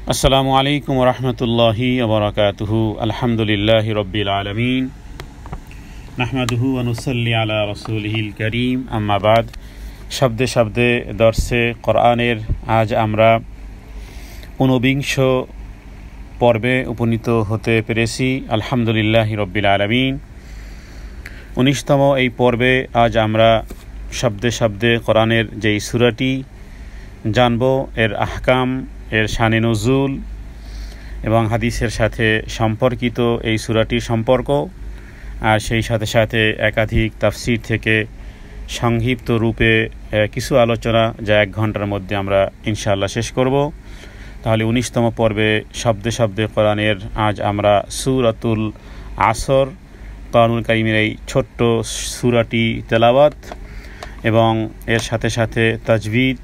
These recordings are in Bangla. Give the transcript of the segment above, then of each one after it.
আসসালামু আলাইকুম ওয়া রাহমাতুল্লাহি ওয়া বারাকাতুহু। আলহামদুলিল্লাহি রাব্বিল আলামিন, নাহমাদুহু ওয়া নুসাল্লি আলা রাসূলিহিল কারীম, আম্মা বাদ। শব্দে শব্দে দর্সে কোরআনের আজ আমরা ঊনবিংশ পর্বে উপনীত হতে পেরেছি। আলহামদুলিল্লাহি রাব্বিল আলামিন। ১৯তম এই পর্বে আজ আমরা শব্দে শব্দে কোরআনের যেই সূরাটি জানব, এর আহকাম, এর শানে নজুল এবং হাদিসের সাথে সম্পর্কিত এই সূরাটির সম্পর্ক, আর সেই সাথে সাথে একাধিক তাফসীর থেকে সংক্ষিপ্ত রূপে কিছু আলোচনা, যা ১ ঘন্টার মধ্যে আমরা ইনশাআল্লাহ শেষ করব। তাহলে ১৯তম পর্বে শব্দে শব্দে কোরআনের আজ আমরা সূরাতুল আসর, কোরআনুল কারীমের এই ছোট্ট সূরাটি তেলাওয়াত এবং এর সাথে সাথে তাজবিদ,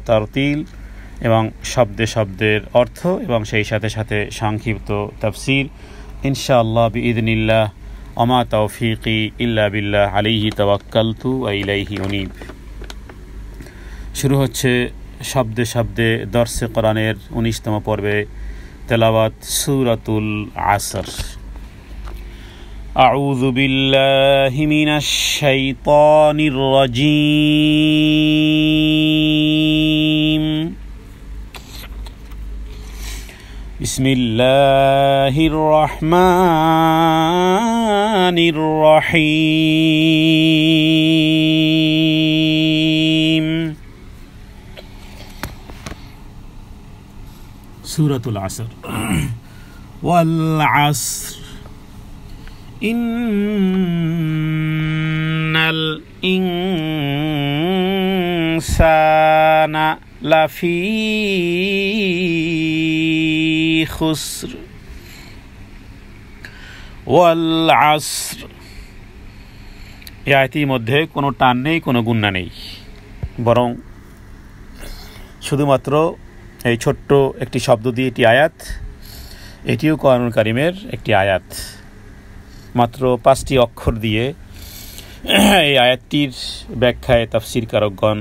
তারতিল এবং শব্দে শব্দের অর্থ এবং সেই সাথে সাথে সংক্ষিপ্ত তাফসীর ইনশাআল্লাহ বিইذنিল্লাহ। ওমা তাওফীকি ইল্লা বিল্লাহ, আলাইহি তাওয়াক্কালতু ওয়া ইলাইহি উনীব। শুরু হচ্ছে শব্দে শব্দে দর্সে কোরআনের ১৯তম পর্বে তেলাওয়াত সূরাতুল আসর। আউযু বিল্লাহি মিনাশ শাইতানির রাজীম। বিসমিল্লাহির রহমানির রহিম। সূরাতুল আসর। ওয়াল আসর ইন্নাল ইনসানা লাফি খুসর ওয়াল আসর। এই আয়াতের মধ্যে কোনো টান নেই, কোনো গুণনা নেই, বরং শুধুমাত্র এই ছোট্ট একটি শব্দ দিয়ে একটি আয়াত। এটিও কোরআনুল কারীমের একটি আয়াত, মাত্র 5টি অক্ষর দিয়ে এই আয়াতটির ব্যাখ্যায় তাফসীরকারকগণ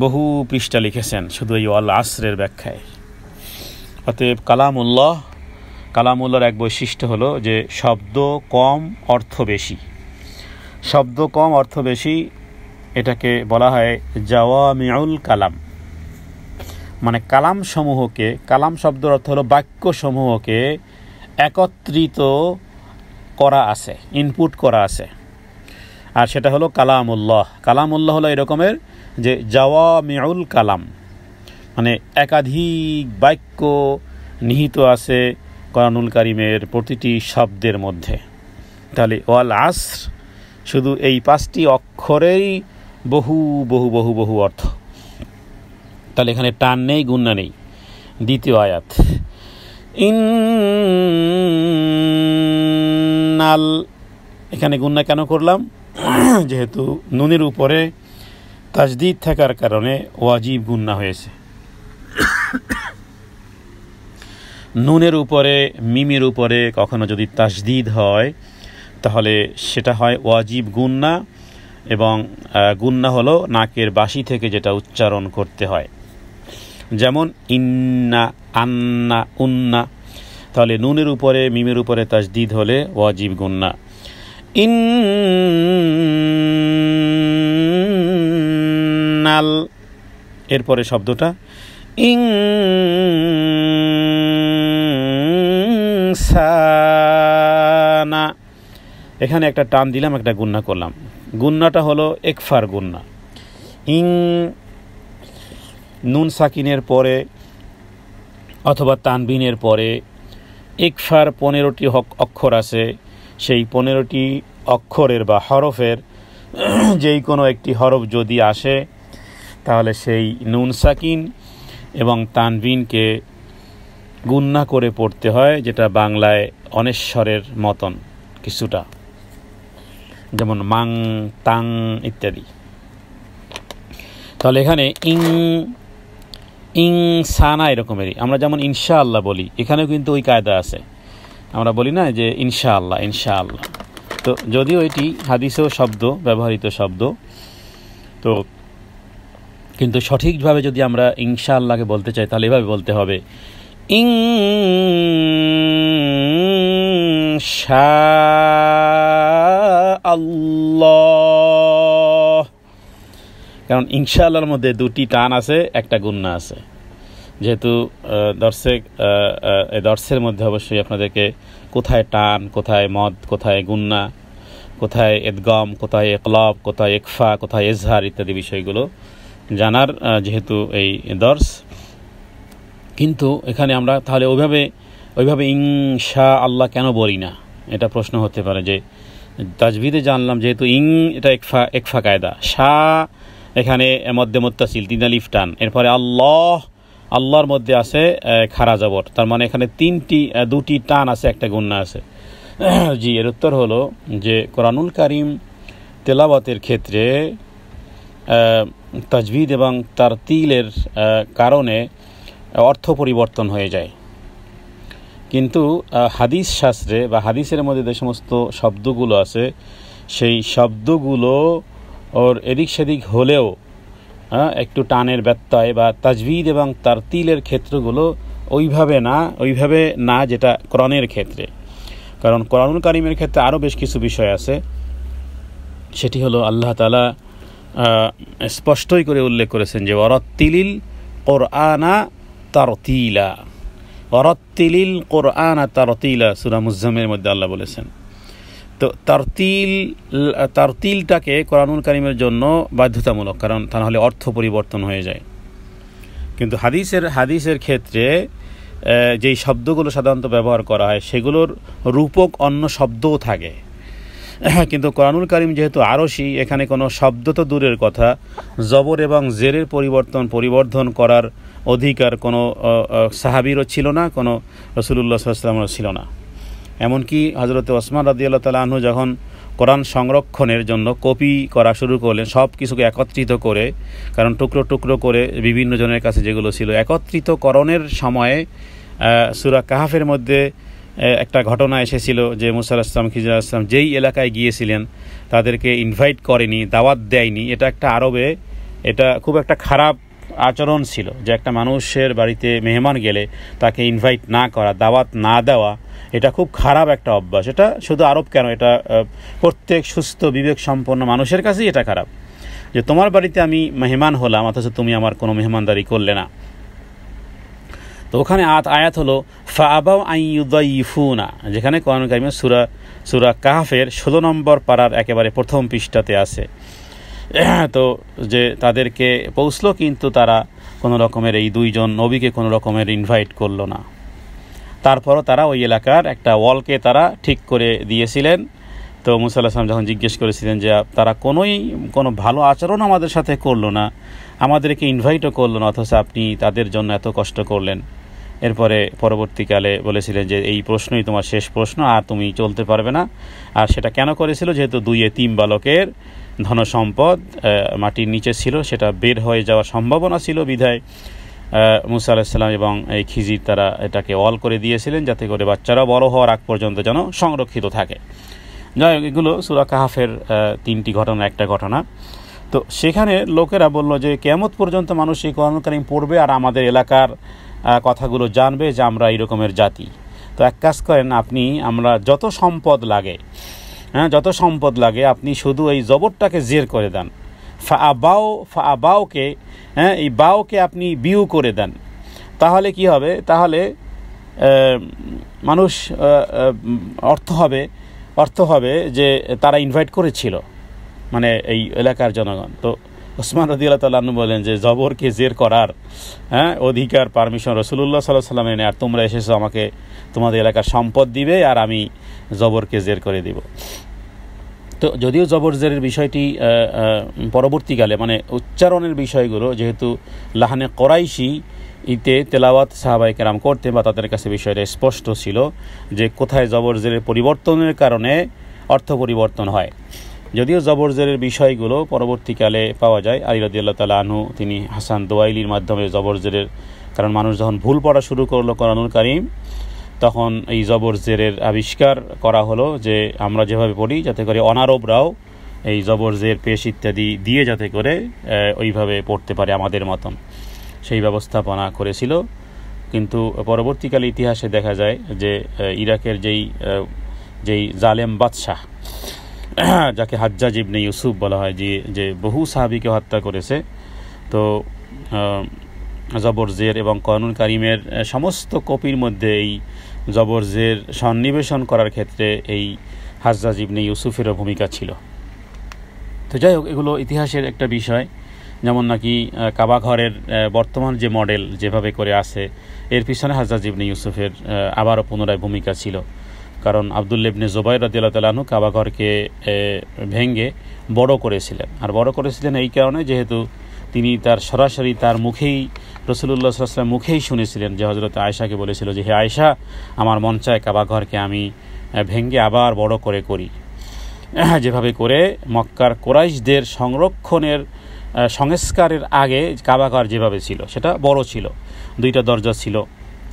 বহু পৃষ্ঠা লিখেছেন শুধু এই ওয়াল আসরের ব্যাখ্যায়। অতএব কালামুল্লাহর এক বৈশিষ্ট্য হলো যে শব্দ কম অর্থ বেশি। শব্দ কম অর্থ বেশি, এটাকে বলা হয় জাওয়ামিউল কালাম। মানে কালাম সমূহকে, কালাম শব্দের অর্থ হলো বাক্য সমূহকে একত্রিত করা আছে, ইনপুট করা আছে, আর সেটা হলো কালামুল্লাহ। কালামুল্লাহ হলো এরকমের যে জাওয়ামিউল কালাম, মানে একাধিক বাক্য নিহিত আছে কোরআনুল কারীমের প্রতিটি শব্দের মধ্যে। তাহলে ওয়াল আসর, শুধু এই 5টি অক্ষরেই বহু বহু বহু বহু অর্থ। তাহলে এখানে টান নেই, গুণনা নেই। দ্বিতীয় আয়াত, ইন্নাল, এখানে গুণনা কেন করলাম? যেহেতু নুনের উপরে তাজদীদ থাকার কারণে ওয়াজিব গুণনা হয়েছে। নুনের উপরে, মিমের উপরে কখনো যদি তাজদীদ হয় তাহলে সেটা হয় ওয়াজিব গুণনা, এবং গুণনা হলো নাকের বাসি থেকে যেটা উচ্চারণ করতে হয়, যেমন ইন্না, আন্না, উন্না। তাহলে নুনের উপরে, মিমের উপরে তাজদীদ হলে ওয়াজিব গুণনা। ইন্নাল, এরপরে শব্দটা ইনসানা, এখানে একটা টান দিলাম, একটা গুণনা করলাম। গুণনাটা হলো একফার গুণনা। নুন সাকিনের পরে অথবা তানবিনের পরে একফার 15টি অক্ষর আছে। সেই 15টি অক্ষরের বা হরফের যেই কোনো একটি হরফ যদি আসে তাহলে সেই নুন সাকিন এবং তানবিনকে গুণনা করে পড়তে হয়, যেটা বাংলায় অনেশ্বরের মতন কিছুটা, যেমন মাং, তাং ইত্যাদি। তাহলে এখানে ইনসানা এরকমেরই। আমরা যেমন ইনশাআল্লাহ বলি, এখানেও কিন্তু ওই কায়দা আছে। আমরা বলি না যে ইনশাআল্লাহ ইনশাআল্লাহ, তো যদিও এটি হাদিসেও শব্দ, ব্যবহৃত শব্দ, তো কিন্তু সঠিকভাবে যদি আমরা ইনশাআল্লাহকে বলতে চাই তাহলে এভাবে বলতে হবে ইনশাআল্লাহ। কারণ ইনশাআল্লাহর মধ্যে দুটি টান আছে, একটা গুন্না আছে। যেহেতু দর্শের মধ্যে অবশ্যই আপনাদেরকে কোথায় টান, কোথায় মদ, কোথায় গুন্না, কোথায় এদগম, কোথায় ইকলাব, কোথায় ইকফা, কোথায় ইজহার ইত্যাদি বিষয়গুলো জানার যেহেতু এই দর্শ। কিন্তু এখানে আমরা তাহলে ওইভাবে ইনশাআল্লাহ কেন বলি না, এটা প্রশ্ন হতে পারে। যে তাজবিদে জানলাম যেহেতু এটা একফা কায়দা, এখানে মধ্যে মুত্তাসিল 3 আলিফ টান, এরপরে আল্লাহর মধ্যে আছে খাড়া জবর, তার মানে এখানে দুটি টান আছে, একটা গুন্না আছে। জি, এর উত্তর হলো যে কোরআনুল কারীম তেলাওয়াতের ক্ষেত্রে তাজবিদ এবং তারতিলের কারণে অর্থ পরিবর্তন হয়ে যায়। কিন্তু হাদিস শাস্ত্রে বা হাদিসের মধ্যে যে সমস্ত শব্দগুলো আছে সেই শব্দগুলো ওর এদিক সেদিক হলেও একটু টানের ব্যত্যয় বা তাজবিদ এবং তারতিলের ক্ষেত্রগুলো ওইভাবে না যেটা কোরআনের ক্ষেত্রে। কারণ কোরআনুল কারীমের ক্ষেত্রে আরও বেশ কিছু বিষয় আছে। সেটি হলো আল্লাহ তাআলা স্পষ্টই করে উল্লেখ করেছেন যে ওয়ারাত্তিলিল কোরআনা তারতিলা, ওয়ারাত্তিলিল কোরআনা তারতিলা, সূরা মুজ্জাম্মিলের মধ্যে আল্লাহ বলেছেন। তো তারতিলটাকে কোরআনুল কারীমের জন্য বাধ্যতামূলক, কারণ তা নাহলে অর্থ পরিবর্তন হয়ে যায়। কিন্তু হাদিসের ক্ষেত্রে যেই শব্দগুলো সাধারণত ব্যবহার করা হয় সেগুলোর রূপক অন্য শব্দও থাকে। কিন্তু কোরআনুল কারীম যেহেতু আরশি, এখানে কোনো শব্দ তো দূরের কথা, জবর এবং জেরের পরিবর্ধন করার অধিকার কোনো সাহাবীরও ছিল না, কোনো রাসূলুল্লাহ সাল্লাল্লাহু আলাইহি ওয়াসাল্লামেরও ছিল না। এমনকি হযরত ওসমান রাদিয়াল্লাহু তাআলা আনহু যখন কোরআন সংরক্ষণের জন্য কপি করা শুরু করলেন, সব কিছুকে একত্রিত করে, কারণ টুকরো টুকরো করে বিভিন্ন জনের কাছে যেগুলো ছিল, একত্রিতকরণের সময়ে সূরা কাহফের মধ্যে একটা ঘটনা এসেছিল যে মুসা আলাইহিস সালাম, খিজির আলাইহিস সালাম যেই এলাকায় গিয়েছিলেন তাদেরকে ইনভাইট করেনি, দাওয়াত দেয়নি। এটা একটা আরবে এটা খুব একটা খারাপ আচরণ ছিল যে একটা মানুষের বাড়িতে মেহমান গেলে তাকে ইনভাইট না করা, দাওয়াত না দেওয়া, এটা খুব খারাপ একটা অভ্যাস। এটা শুধু আরব কেন, এটা প্রত্যেক সুস্থ বিবেক সম্পন্ন মানুষের কাছেই এটা খারাপ যে তোমার বাড়িতে আমি মেহমান হলাম অথচ তুমি আমার কোনো মেহমানদারি করলে না। তো ওখানে আয়াত হলো ফাআবাউ আন ইউযাইফুনা, যেখানে কোরআনুল কারীমের সূরা কাহফের 16 নম্বর পারার একেবারে প্রথম পৃষ্ঠাতে আছে। তো যে তাদেরকে পৌঁছলো কিন্তু তারা কোনো রকমের এই দুইজন নবীকে কোনো রকমের ইনভাইট করলো না। তারপরও তারা ওই এলাকার একটা ওয়ালকে তারা ঠিক করে দিয়েছিলেন। তো মুসা আলাইহিস সালাম যখন জিজ্ঞেস করেছিলেন যে তারা কোনো ভালো আচরণ আমাদের সাথে করলো না, আমাদেরকে ইনভাইটও করলো না, অথচ আপনি তাদের জন্য এত কষ্ট করলেন। এরপরে পরবর্তীকালে বলেছিলেন যে এই প্রশ্নই তোমার শেষ প্রশ্ন, আর তুমি চলতে পারবে না। আর সেটা কেন করেছিল? যেহেতু 2 এতিম বালকের ধনসম্পদ মাটির নিচে ছিল, সেটা বের হয়ে যাওয়ার সম্ভাবনা ছিল বিধায় মুসা আলাইহিস সালাম এবং এই খিজির তারা এটাকে ওয়াল করে দিয়েছিলেন যাতে করে বাচ্চারা বড় হওয়ার আগ পর্যন্ত যেন সংরক্ষিত থাকে। যাই হোক, এগুলো সূরা কাহফের 3টি ঘটনা, একটা ঘটনা। তো সেখানে লোকেরা বলল যে কিয়ামত পর্যন্ত মানুষ এই কোরআনুল কারীম পড়বে আর আমাদের এলাকার কথাগুলো জানবে যে আমরা এই রকমের জাতি। তো এক কাজ করেন, আমরা যত সম্পদ লাগে আপনি শুধু এই জবরটাকে জের করে দেন, ফাআবাউকে এই বাউকে আপনি বিউ করে দেন। তাহলে কি হবে? তাহলে মানুষ অর্থ হবে যে তারা ইনভাইট করেছিল, মানে এই এলাকার জনগণ। তো ওসমান রাদিয়াল্লাহু তাআলা আনহু বলেন যে জবরকে জের করার অধিকার, পারমিশন রাসূলুল্লাহ সাল্লাল্লাহু আলাইহি ওয়াসাল্লামের নেই, আর তোমরা এসেছো আমাকে তোমাদের এলাকার সম্পদ দিবে আর আমি জবরকে জের করে দিব। তো যদিও জবর জেরের বিষয়টি পরবর্তীকালে, মানে উচ্চারণের বিষয়গুলো যেহেতু লাহানে কোরাইশি ইতে তেলাওয়াত সাহাবায়ে কেরাম করতে বা তাদের কাছে বিষয়টা স্পষ্ট ছিল যে কোথায় জবর জেরের পরিবর্তনের কারণে অর্থ পরিবর্তন হয়। যদিও জবর জেরের বিষয়গুলো পরবর্তীকালে পাওয়া যায়। আলী রাদিয়াল্লাহু তাআলা আনহু তিনি হাসান দোয়াইলির মাধ্যমে জবর জেরের, কারণ মানুষ যখন ভুল পড়া শুরু করলো কোরআনুল কারীম, তখন এই জবর জেরের আবিষ্কার করা হলো যে আমরা যেভাবে পড়ি যাতে করে অনারবরাও এই জবর জের পেশ ইত্যাদি দিয়ে যাতে করে ওইভাবে পড়তে পারে আমাদের মতন, সেই ব্যবস্থাপনা করেছিল। কিন্তু পরবর্তীকালে ইতিহাসে দেখা যায় যে ইরাকের যেই জালেম বাদশাহ, যাকে হাজ্জাজ ইবনে ইউসুফ বলা হয়, যে বহু সাহাবীকে হত্যা করেছে, তো জবর জের এবং কানুন কারিমের সমস্ত কপির মধ্যে এই জবর জের সন্নিবেশন করার ক্ষেত্রে এই হাজ্জাজ ইবনে ইউসুফেরও ভূমিকা ছিল। তো যাই হোক, এগুলো ইতিহাসের একটা বিষয়। যেমন নাকি কাবা ঘরের বর্তমান যে মডেল যেভাবে করে আছে, এর পিছনে হাজ্জাজ ইবনে ইউসুফের আবারও পুনরায় ভূমিকা ছিল। কারণ আব্দুল্লাহ ইবনে জুবাইর রাদিয়াল্লাহু তাআলা আনহু কাবা ঘরকে ভেঙে বড় করেছিলেন। আর বড় করেছিলেন এই কারণে, যেহেতু তিনি তার সরাসরি তার মুখেই, রাসূলুল্লাহ সাল্লাল্লাহু আলাইহি ওয়াসাল্লাম মুখেই শুনেছিলেন যে হযরত আয়েশাকে বলেছিল যে, হে আয়েশা, আমার মন চায় কাবা ঘরকে আমি ভেঙে আবার বড় করি, যেভাবে করে মক্কার কুরাইশদের সংরক্ষণের সংস্কারের আগে কাবাঘর যেভাবে ছিল সেটা বড় ছিল, 2টা দরজা ছিল,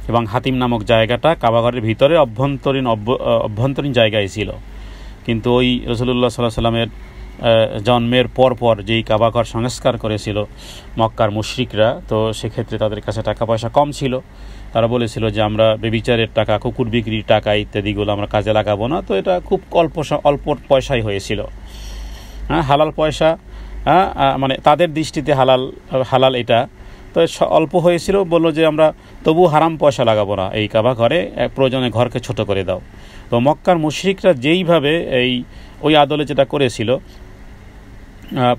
এবং হাতিম নামক জায়গাটা কাবাঘরের ভিতরে অভ্যন্তরীণ জায়গায় ছিল। কিন্তু ওই রাসূলুল্লাহ সাল্লাল্লাহু আলাইহি ওয়াসাল্লামের জন্মের পরপর যেই কাবাঘর সংস্কার করেছিল মক্কার মুশরিকরা, তো সেক্ষেত্রে তাদের কাছে টাকা পয়সা কম ছিল। তারা বলেছিল যে আমরা বেবিচারের টাকা, কুকুর বিক্রির টাকা ইত্যাদিগুলো আমরা কাজে লাগাবো না। তো এটা খুব অল্প পয়সাই হয়েছিল, হালাল পয়সা, মানে তাদের দৃষ্টিতে হালাল এটা, তো অল্প হয়েছিল। বললো যে আমরা তবু হারাম পয়সা লাগাবো না, এই কাবা ঘরে প্রয়োজনে ঘরকে ছোট করে দাও। তো মক্কার মুশরিকরা যেইভাবে ওই আদলে যেটা করেছিল,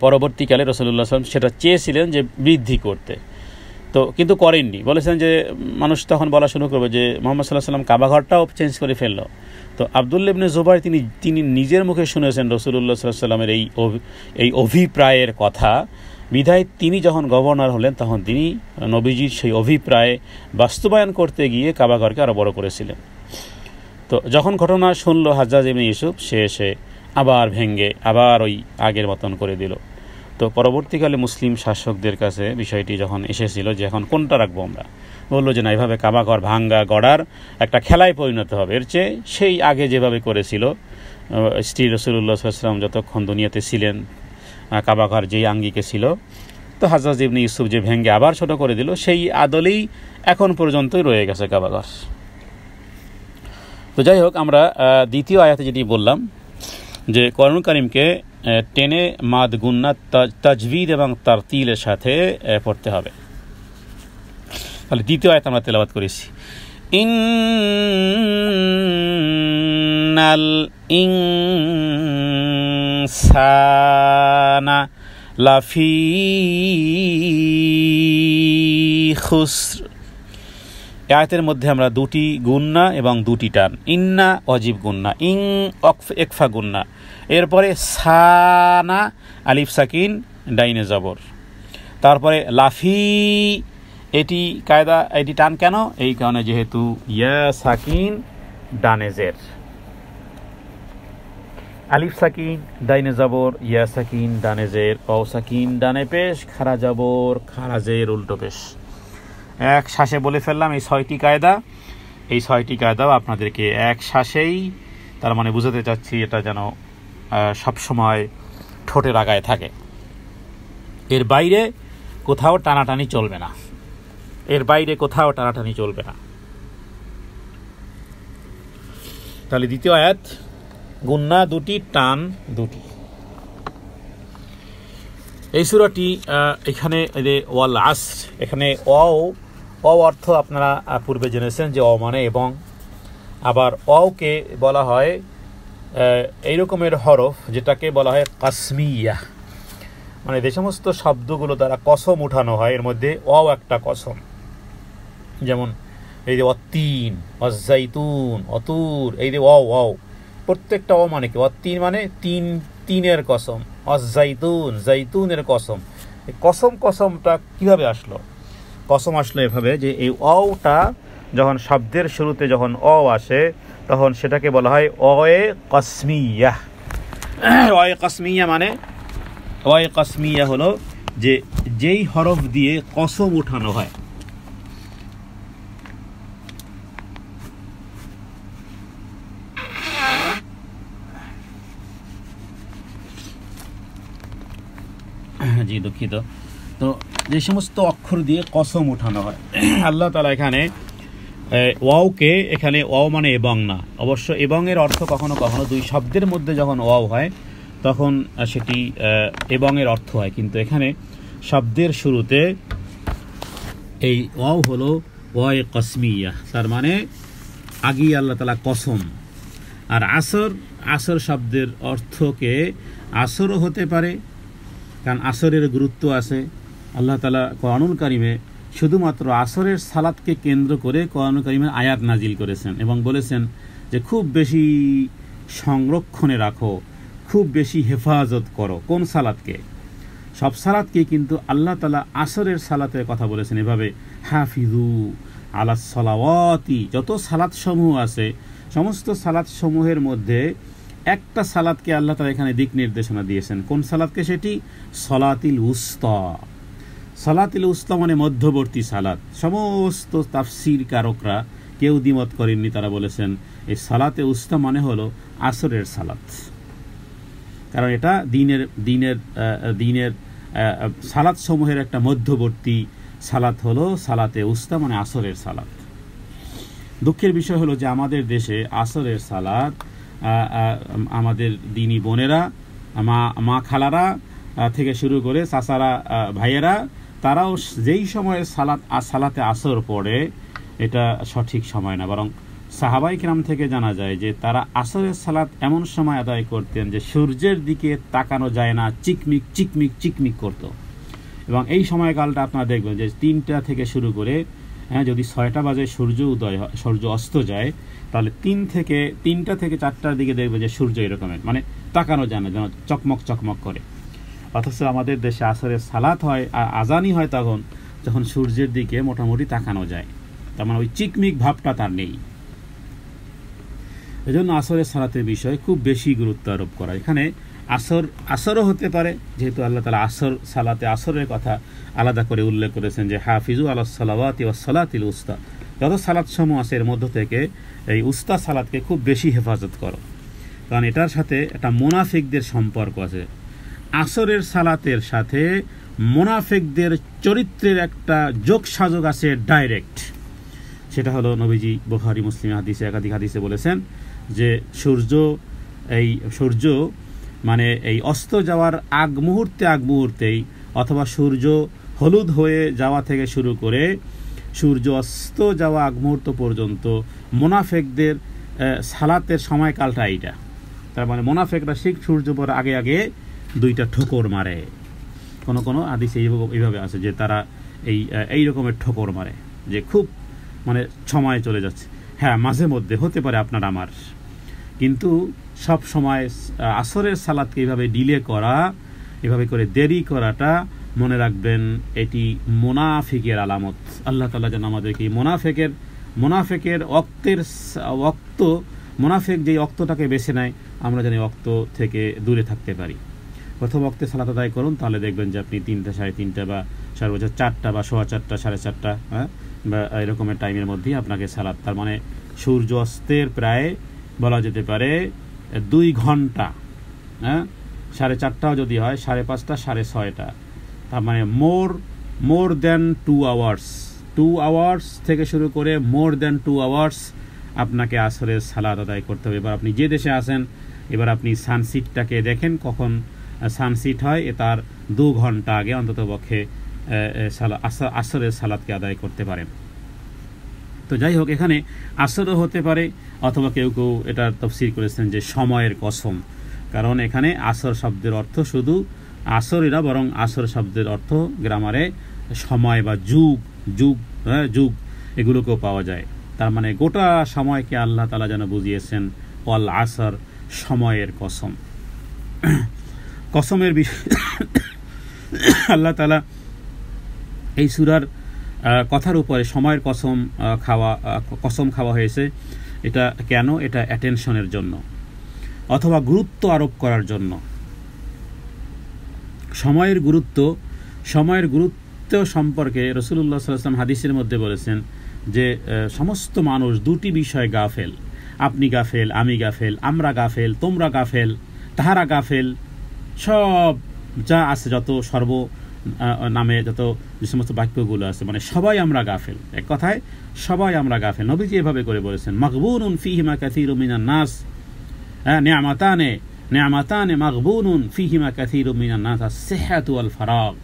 পরবর্তীকালে রাসূলুল্লাহ সাল্লাল্লাহু আলাইহি ওয়াসাল্লাম সেটা চেয়েছিলেন যে বৃদ্ধি করতে, তো কিন্তু করেননি। বলেছেন যে মানুষ তখন বলা শুরু করবে যে মুহাম্মদ সাল্লাল্লাহু আলাইহি ওয়াসাল্লাম কাবা ঘরটাও চেঞ্জ করে ফেললো। তো আব্দুল্লাহ ইবনে জুবাইর তিনি নিজের মুখে শুনেছেন রাসূলুল্লাহ সাল্লাল্লাহু আলাইহি ওয়াসাল্লামের এই অভিপ্রায়ের কথা, বিধায় তিনি যখন গভর্নর হলেন তখন তিনি নবীজির সেই অভিপ্রায় বাস্তবায়ন করতে গিয়ে কাবা ঘরকে আরও বড় করেছিলেন। তো যখন ঘটনা শুনল হাজ্জাজ ইবনে ইউসুফ, সে এসে আবার ভেঙে আবার ওই আগের মতন করে দিল। তো পরবর্তীকালে মুসলিম শাসকদের কাছে বিষয়টি যখন এসেছিল যে এখন কোনটা রাখবো আমরা, বললো যে না, এইভাবে কাবা ঘর ভাঙ্গা গড়ার একটা খেলায় পরিণত হবে, এর চেয়ে সেই আগে যেভাবে করেছিল স্ত্রী রাসূলুল্লাহ সাল্লাল্লাহু আলাইহি ওয়াসাল্লাম যতক্ষণ দুনিয়াতে ছিলেন, কাবা ঘর যেই আঙ্গিকে ছিল, তো হাজ্জাজ ইবনে ইউসুফ যে ভেঙে আবার ছোট করে দিল, সেই আদলেই এখন পর্যন্তই রয়ে গেছে কাবা ঘর। তো যাই হোক, আমরা দ্বিতীয় আয়াতে যেটি বললাম যে কোরআন কারীমকে টেনে মাদ গুন্না তাজবিদ এবং তারতিলের সাথে পড়তে হবে। তাহলে দ্বিতীয় আয়াত আমরা তেলাওয়াত করেছি, ইন্নাল ইনসানা লাফি খুসর। আয়াতের মধ্যে আমরা 2টি গুন্না এবং 2টি টান, ইন্না অজীব গুন্না, ইং একফা গুন্না, এরপরে সানা আলিফ সাকিন ডাইনে জবর, তারপরে লাফি, এটি কায়দা, এটি টান কেন? এই কারণে যেহেতু ইয়া সাকিন ডানে জের, আলিফ সাকিন ডাইনে জবর, ইয়া সাকিন ডানে জের, ও সাকিন ডানে পেশ, খারা জবর খারা জের উল্টো পেশ। এক শ্বাসে বলে ফেললাম এই 6টি কায়দা। এই 6টি কায়দাও আপনাদেরকে এক শ্বাসেই, তার মানে বুঝাতে চাচ্ছি এটা যেন সবসময় ঠোঁটের আগায় থাকে, এর বাইরে কোথাও টানাটানি চলবে না, এর বাইরে কোথাও টানাটানি চলবে না। তাহলে দ্বিতীয় আয়াত, গুন্না 2টি, টান 2টি। এই সূরাটি এখানে ওয়াল আসর, এখানে অ অর্থ আপনারা পূর্বে জেনেছেন যে অ মানে এবং, আবার অকে বলা হয় এই রকমের হরফ যেটাকে বলা হয় কাসমিয়া, মানে যে সমস্ত শব্দগুলো দ্বারা কসম উঠানো হয় এর মধ্যে অ একটা কসম। যেমন এই যে অত্তিন, অজাইতুন, অতুর, এই যে অ প্রত্যেকটা অ মানে কি? অত্তিন মানে তিনের কসম, অজাইতুন জাইতুনের কসম। কসমটা কিভাবে আসলো? কসম আসলো এভাবে যে এই অটা যখন শব্দের শুরুতে যখন অ আসে তখন সেটাকে বলা হয় অয়ে কসমিয়া। অয়ে কসমিয়া মানে, অয়ে কসমিয়া হলো যে যেই হরফ দিয়ে কসম উঠানো হয়। জি দুঃখিত। তো যে সমস্ত অক্ষর দিয়ে কসম উঠানো হয়, আল্লাহ তাআলা এখানে ওয়াওকে, এখানে ওয়াও মানে এবং না, অবশ্য এবং এর অর্থ কখনো কখনো দুই শব্দের মধ্যে যখন ওয়াও হয় তখন সেটি এবং এর অর্থ হয়, কিন্তু এখানে শব্দের শুরুতে এই ওয়াও হলো ওয়ায়ে কসমিয়া, তার মানে আগেই আল্লাহ তাআলা কসম। আর আসর শব্দের অর্থকে আসরও হতে পারে, কারণ আসরের গুরুত্ব আছে। আল্লাহ তাআলা কোরআনুল কারিমে শুধুমাত্র আসরের সালাতকে কেন্দ্র করে কোরআনুল কারিমে আয়াত নাজিল করেছেন এবং বলেছেন যে খুব বেশি সংরক্ষণে রাখো, খুব বেশি হেফাজত করো। কোন সালাতকে? সব সালাতকে, কিন্তু আল্লাহ তাআলা আসরের সালাতের কথা বলেছেন এভাবে, হাফিজু আলাস সালাওয়াতি। যত সালাত সমূহ আছে সমস্ত সালাত সমূহের মধ্যে একটা সালাতকে আল্লাহ তাআলা এখানে দিক নির্দেশনা দিয়েছেন। কোন সালাতকে? সেটি সলাতিল উস্তা। সলাতিল উস্তা মানে মধ্যবর্তী সালাত। সমস্ত তাফসীর কারকরা কেউ দ্বিমত করেননি, তারা বলেছেন এই সালাতে উস্তা মানে হলো আসরের সালাত, কারণ এটা দিনের সালাত সমূহের একটা মধ্যবর্তী সালাত হলো সালাতে উস্তা মানে আসরের সালাত। দুঃখের বিষয় হলো যে আমাদের দেশে আসরের সালাত আমাদের দিনী বোনেরা, মা খালারা থেকে শুরু করে চাচারা, ভাইয়েরা, তারাও যেই সময়ে সালাতে আসর পড়ে এটা সঠিক সময় না, বরং সাহাবায়ে কেরাম থেকে জানা যায় যে তারা আসরের সালাত এমন সময় আদায় করতেন যে সূর্যের দিকে তাকানো যায় না, চিকমিক চিকমিক চিকমিক করত। এবং এই সময়কালটা আপনারা দেখবেন যে 3টা থেকে শুরু করে যদি 6টা বাজে সূর্য অস্ত যায়, তাহলে 3টা থেকে 4টার দিকে দেখবে যে সূর্য এরকমের, মানে তাকানো যায় না, যেন চকমক চকমক করে। অথচ আমাদের দেশে আসরের সালাত হয়, আজানই হয় তখন যখন সূর্যের দিকে মোটামুটি তাকানো যায়, তার মানে ওই চিকমিক ভাবটা তার নেই। এজন্য আসরের সালাতের বিষয়ে খুব বেশি গুরুত্ব আরোপ করা। এখানে আসরও হতে পারে, যেহেতু আল্লাহ তাআলা সালাতে আসরের কথা আলাদা করে উল্লেখ করেছেন যে হাফিজু আলাস সালাওয়াতি ওয়াস সালাতিল উস্তা। যত সালাত সমূহ আছে এর মধ্য থেকে এই উস্তা সালাতকে খুব বেশি হেফাজত করো, কারণ এটার সাথে একটা মুনাফিকদের সম্পর্ক আছে। আসরের সালাতের সাথে মুনাফিকদের চরিত্রের একটা যোগসাযোগ আছে ডাইরেক্ট। সেটা হলো নবীজি বুখারী মুসলিম একাধিক হাদিসে বলেছেন যে সূর্য মানে এই অস্ত যাওয়ার আগ মুহূর্তেই অথবা সূর্য হলুদ হয়ে যাওয়া থেকে শুরু করে সূর্য অস্ত যাওয়া আগ মুহূর্ত পর্যন্ত মুনাফিকদের সালাতের সময়কালটা এইটা। তার মানে মুনাফিকরা ঠিক সূর্য পড়ার আগে আগে 2টা ঠোকর মারে। কোনো হাদিসে এইভাবে আছে যে তারা এই রকমের ঠোকর মারে যে খুব মানে সময় চলে যাচ্ছে। হ্যাঁ, মাঝে মধ্যে হতে পারে আপনার আমার, কিন্তু সব সময় আসরের সালাতকে এইভাবে ডিলে করা, এভাবে করে দেরি করাটা মনে রাখবেন এটি মুনাফিকের আলামত। আল্লাহ তাআলা যেন আমাদেরকে মুনাফিকের মুনাফিক যেই অক্তটাকে বেছে নেয় আমরা যেন অক্ত থেকে দূরে থাকতে পারি। প্রথম অক্তে সালাত আদায় করুন, তাহলে দেখবেন যে আপনি 3টা, 3:30 বা সর্বোচ্চ 4টা বা 4:15, 4:30 বা এরকমের টাইমের মধ্যেই আপনাকে সালাত, তার মানে সূর্য অস্তের প্রায় বলা যেতে পারে 2 ঘন্টা, 4:30টাও যদি হয় 5:30, 6:30, তার মানে মোর দেন 2 আওয়ার্স, 2 আওয়ার্স থেকে শুরু করে মোর দেন 2 আওয়ার্স আপনাকে আসরের সালাত আদায় করতে হবে। এবার আপনি যে দেশে আছেন, এবার আপনি সানসিটটাকে দেখেন, কখন সানসিট হয় তার 2 ঘন্টা আগে অন্ততপক্ষে আসরের সালাতকে আদায় করতে পারেন। তো যাই হোক, এখানে আসরও হতে পারে, অথবা কেউ এটার তাফসীর করেছেন যে সময়ের কসম, কারণ এখানে আসর শব্দের অর্থ শুধু আসরেরা, বরং আসর শব্দের অর্থ গ্রামারে সময় বা যুগ এগুলোকেও পাওয়া যায়। তার মানে গোটা সময়কে আল্লাহ তাআলা যেন বুঝিয়েছেন ওয়াল আসর, সময়ের কসম। কসমের বিষয় আল্লাহ তাআলা এই সূরার কথার উপরে সময়ের কসম খাওয়া হয়েছে। এটা কেন? এটা অ্যাটেনশনের জন্য অথবা গুরুত্ব আরোপ করার জন্য। সময়ের গুরুত্ব সম্পর্কে রাসূলুল্লাহ সাল্লাল্লাহু আলাইহি ওয়াসাল্লাম হাদিসের মধ্যে বলেছেন যে সমস্ত মানুষ 2টি বিষয়ে গাফেল। আপনি গাফেল, আমি গাফেল, আমরা গাফেল, তোমরা গাফেল, তাহারা গাফেল, সব যা আছে যত নামে যত যে সমস্ত বাক্যগুলো আছে, মানে সবাই আমরা গাফেল, এক কথায় সবাই আমরা গাফেল। নবীজি এভাবে করে বলেছেন, মাগবুনুন ফিহিমা কাসীরুম মিনান নাস, নি'মাতানে মাগবুনুন ফিহিমা কাসীরুম মিনান নাস, আস-সিহহাতু ওয়াল ফারাগ।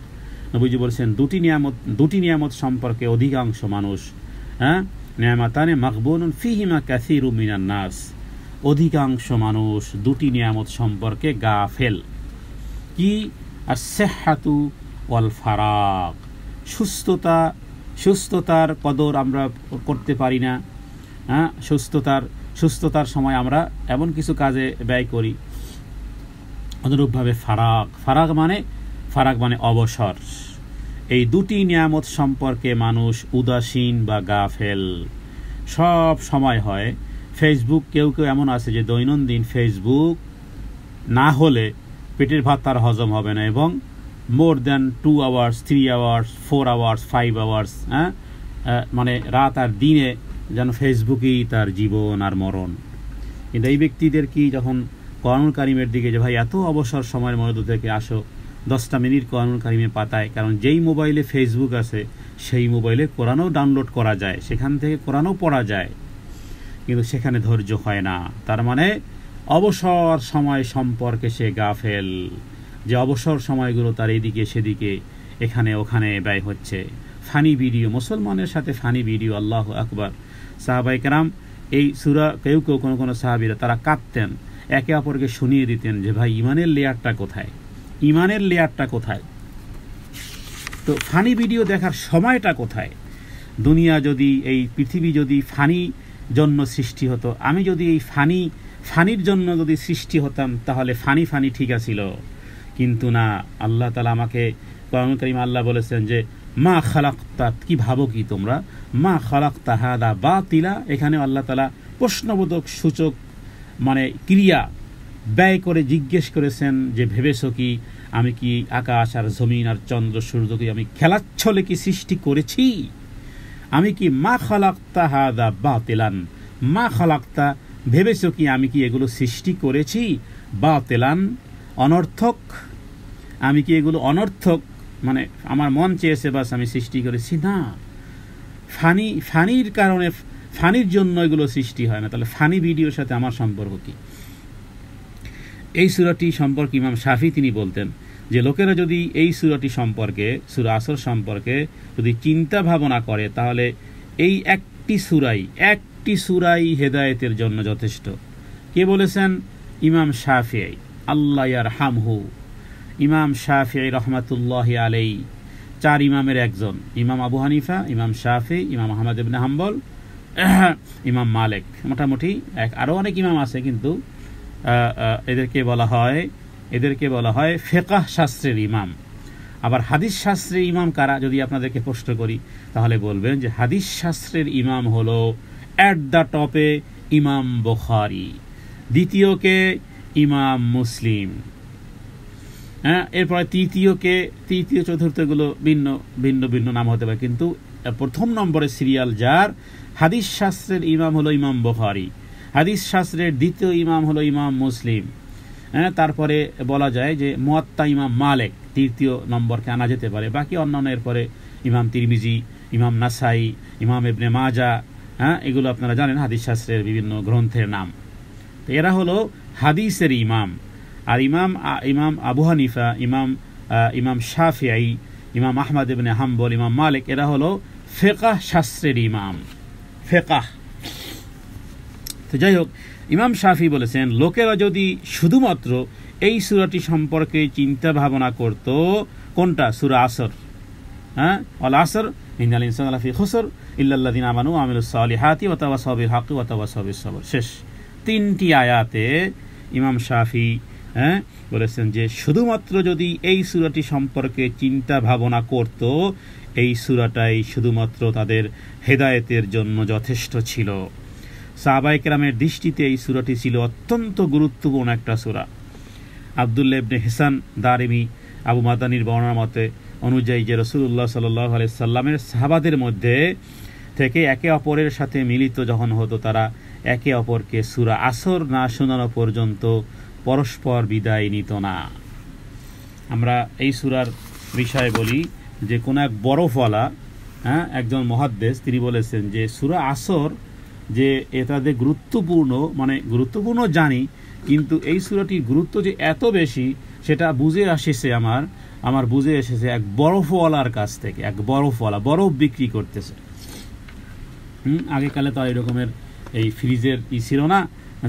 নবীজি বলেছেন দুটি নিয়ামত সম্পর্কে অধিকাংশ মানুষ, নি'মাতানে মাগবুনুন ফিহিমা কাসীরুম মিনান নাস, অধিকাংশ মানুষ দুটি নিয়ামত সম্পর্কে গাফেল। কি? আস-সিহহাতু ওয়াল ফারাগ, সুস্থতার কদর আমরা করতে পারি না। সুস্থতার সময় আমরা এমন কিছু কাজে ব্যয় করি। অনুরূপভাবে ফারাগ মানে অবসর। এই দুটি নিয়ামত সম্পর্কে মানুষ উদাসীন বা গাফেল সব সময় হয়। ফেসবুক, কেউ এমন আছে যে দৈনন্দিন ফেসবুক না হলে পেটের ভাত তার হজম হবে না, এবং more than 2 hours 3 hours 4 hours 5 hours, মানে রাত আর দিনে যেন ফেসবুকেই তার জীবন আর মরণ। কিন্তু এই ব্যক্তিদের কি যখন কোরআনুল কারীমের দিকে, যে ভাই এত অবসর সময়ের মধ্যে থেকে আসো 10টা মিনিট কোরআনুল কারীমে পাতায়, কারণ যেই মোবাইলে ফেসবুক আছে সেই মোবাইলে কোরআনও ডাউনলোড করা যায়, সেখান থেকে কোরআনও পড়া যায়, কিন্তু সেখানে ধৈর্য হয় না। তার মানে অবসর সময় সম্পর্কে সে গাফেল, যে অবসর সময়গুলো তার এদিকে সেদিকে এখানে ওখানে ব্যয় হচ্ছে। ফানি ভিডিও, মুসলমানের সাথে ফানি ভিডিও, আল্লাহু আকবার। সাহাবায়ে কেরাম এই সূরা, কেউ কোনো সাহাবীরা তারা কাঁদতেন, একে অপরকে শুনিয়ে দিতেন যে ভাই ইমানের লেয়ারটা কোথায়, তো ফানি ভিডিও দেখার সময়টা কোথায়? দুনিয়া যদি, এই পৃথিবী যদি ফানি জন্য সৃষ্টি হতো, আমি যদি এই ফানির জন্য যদি সৃষ্টি হতাম, তাহলে ফানি ঠিক আছিল। কিন্তু না, আল্লাহ তাআলা আমাকে কোরআনুল কারীমে আল্লাহ বলেছেন যে মা খালাকতা, কি ভাবো কি তোমরা, মা খালাকতা হাদা বাতিলা। এখানে আল্লাহ তাআলা প্রশ্নবোধক সূচক মানে ক্রিয়া ব্যয় করে জিজ্ঞেস করেছেন যে ভেবেছো কি আমি কি আকাশ আর জমিন আর চন্দ্র সূর্যকে আমি খেলাচ্ছলে কি সৃষ্টি করেছি? আমি কি মা খালাকতা হাদা বাতিলান, মা খালাকতা ভেবেছো কি আমি কি এগুলো সৃষ্টি করেছি বাতিলান, অনর্থক? আমি কি এগুলো অনর্থক, মানে আমার মন চেয়েছে বাস আমি সৃষ্টি করেছি? না, ফানির কারণে, ফানির জন্য এগুলো সৃষ্টি হয় না। তাহলে ফানি ভিডিওর সাথে আমার সম্পর্ক কি? এই সূরাটি সম্পর্কে ইমাম শাফি তিনি বলতেন যে লোকেরা যদি এই সূরাটি সম্পর্কে, সূরা আসর সম্পর্কে যদি চিন্তা ভাবনা করে, তাহলে এই একটি সূরাই হেদায়েতের জন্য যথেষ্ট। কে বলেছেন? ইমাম শাফিঈ, আল্লাহ ইয়ারহামহু। ইমাম শাফিঈ রহমাতুল্লাহি আলাইহি 4 ইমামের একজন, ইমাম আবু হানিফা, ইমাম শাফিঈ, ইমাম আহমদ ইবনে হাম্বল, ইমাম মালিক, মোটামুটি আরও অনেক ইমাম আছে, কিন্তু এদেরকে বলা হয় ফিকহ শাস্ত্রের ইমাম। আবার হাদিস শাস্ত্রের ইমাম কারা যদি আপনাদেরকে প্রশ্ন করি, তাহলে বলবেন যে হাদিস শাস্ত্রের ইমাম হলো অ্যাট দ্য টপে ইমাম বুখারী, দ্বিতীয়কে ইমাম মুসলিম, এরপরে তৃতীয় চতুর্থগুলো ভিন্ন নাম হতে পারে, কিন্তু প্রথম নম্বরে সিরিয়াল যার, হাদিস শাস্ত্রের ইমাম হলো ইমাম বুখারী, হাদিস শাস্ত্রের দ্বিতীয় ইমাম হলো ইমাম মুসলিম, তারপরে বলা যায় যে মুয়াত্তা ইমাম মালিক তৃতীয় নম্বরকে আনা যেতে পারে। বাকি অন্যান্য এরপরে ইমাম তিরমিজি, ইমাম নাসাই, ইমাম ইবনে মাজা, এগুলো আপনারা জানেন হাদিস শাস্ত্রের বিভিন্ন গ্রন্থের নাম। তো এরা হলো হাদিসের ইমাম। আর ইমাম আবু হানিফা, ইমাম শাফিঈ, ইমাম আহমদ ইবনে হাম্বল, ইমাম মালিক, এরা হলো ফিকহ শাস্ত্রের ইমাম, ফিকহ। তো যাই হোক, ইমাম শাফি বলেছেন লোকেরা যদি শুধুমাত্র এই সূরাটি সম্পর্কে চিন্তা ভাবনা করত, কোনটা? সূরা আসর, আল আসর ইন্নাল ইনসানা লাফি খুসর ইল্লাল্লাযিনা আমানু ওয়া আমিলুস সালিহাতি ওয়া তাওয়াসাউ বিল হাক্কি ওয়া তাওয়াসাউ বিস সবর। শেষ 3টি আয়াতে ইমাম শাফি বলেছেন যে শুধুমাত্র যদি এই সূরাটি সম্পর্কে চিন্তা ভাবনা করত, এই সূরাটাই শুধুমাত্র তাদের হেদায়েতের জন্য যথেষ্ট ছিল। সাহাবায়ে কেরামের দৃষ্টিতে এই সূরাটি ছিল অত্যন্ত গুরুত্বপূর্ণ একটা সূরা। আব্দুল্লাহ ইবনে হিসান দারিমি আবু মাদানির বর্ণনা মতে অনুযায়ী যে রাসূলুল্লাহ সাল্লাল্লাহু আলাইহি সাল্লামের সাহাবাদের মধ্যে থেকে একে অপরের সাথে মিলিত যখন হতো, তারা একে অপরকে সূরা আসর না শোনানো পর্যন্ত পরস্পর বিদায় নিত না। আমরা এই সূরার বিষয় বলি যে কোনো এক বরফওয়ালা একজন মুহাদ্দিস তিনি বলেছেন যে সূরা আসর যে এটাতে গুরুত্বপূর্ণ জানি, কিন্তু এই সূরাটির গুরুত্ব যে এত বেশি সেটা বুঝে এসেছে আমার বুঝে এসেছে এক বরফওয়ালার কাছ থেকে। এক বরফওয়ালা বরফ বিক্রি করতেছে। আগেকালে তো এই রকমের এই ফ্রিজের ছিল না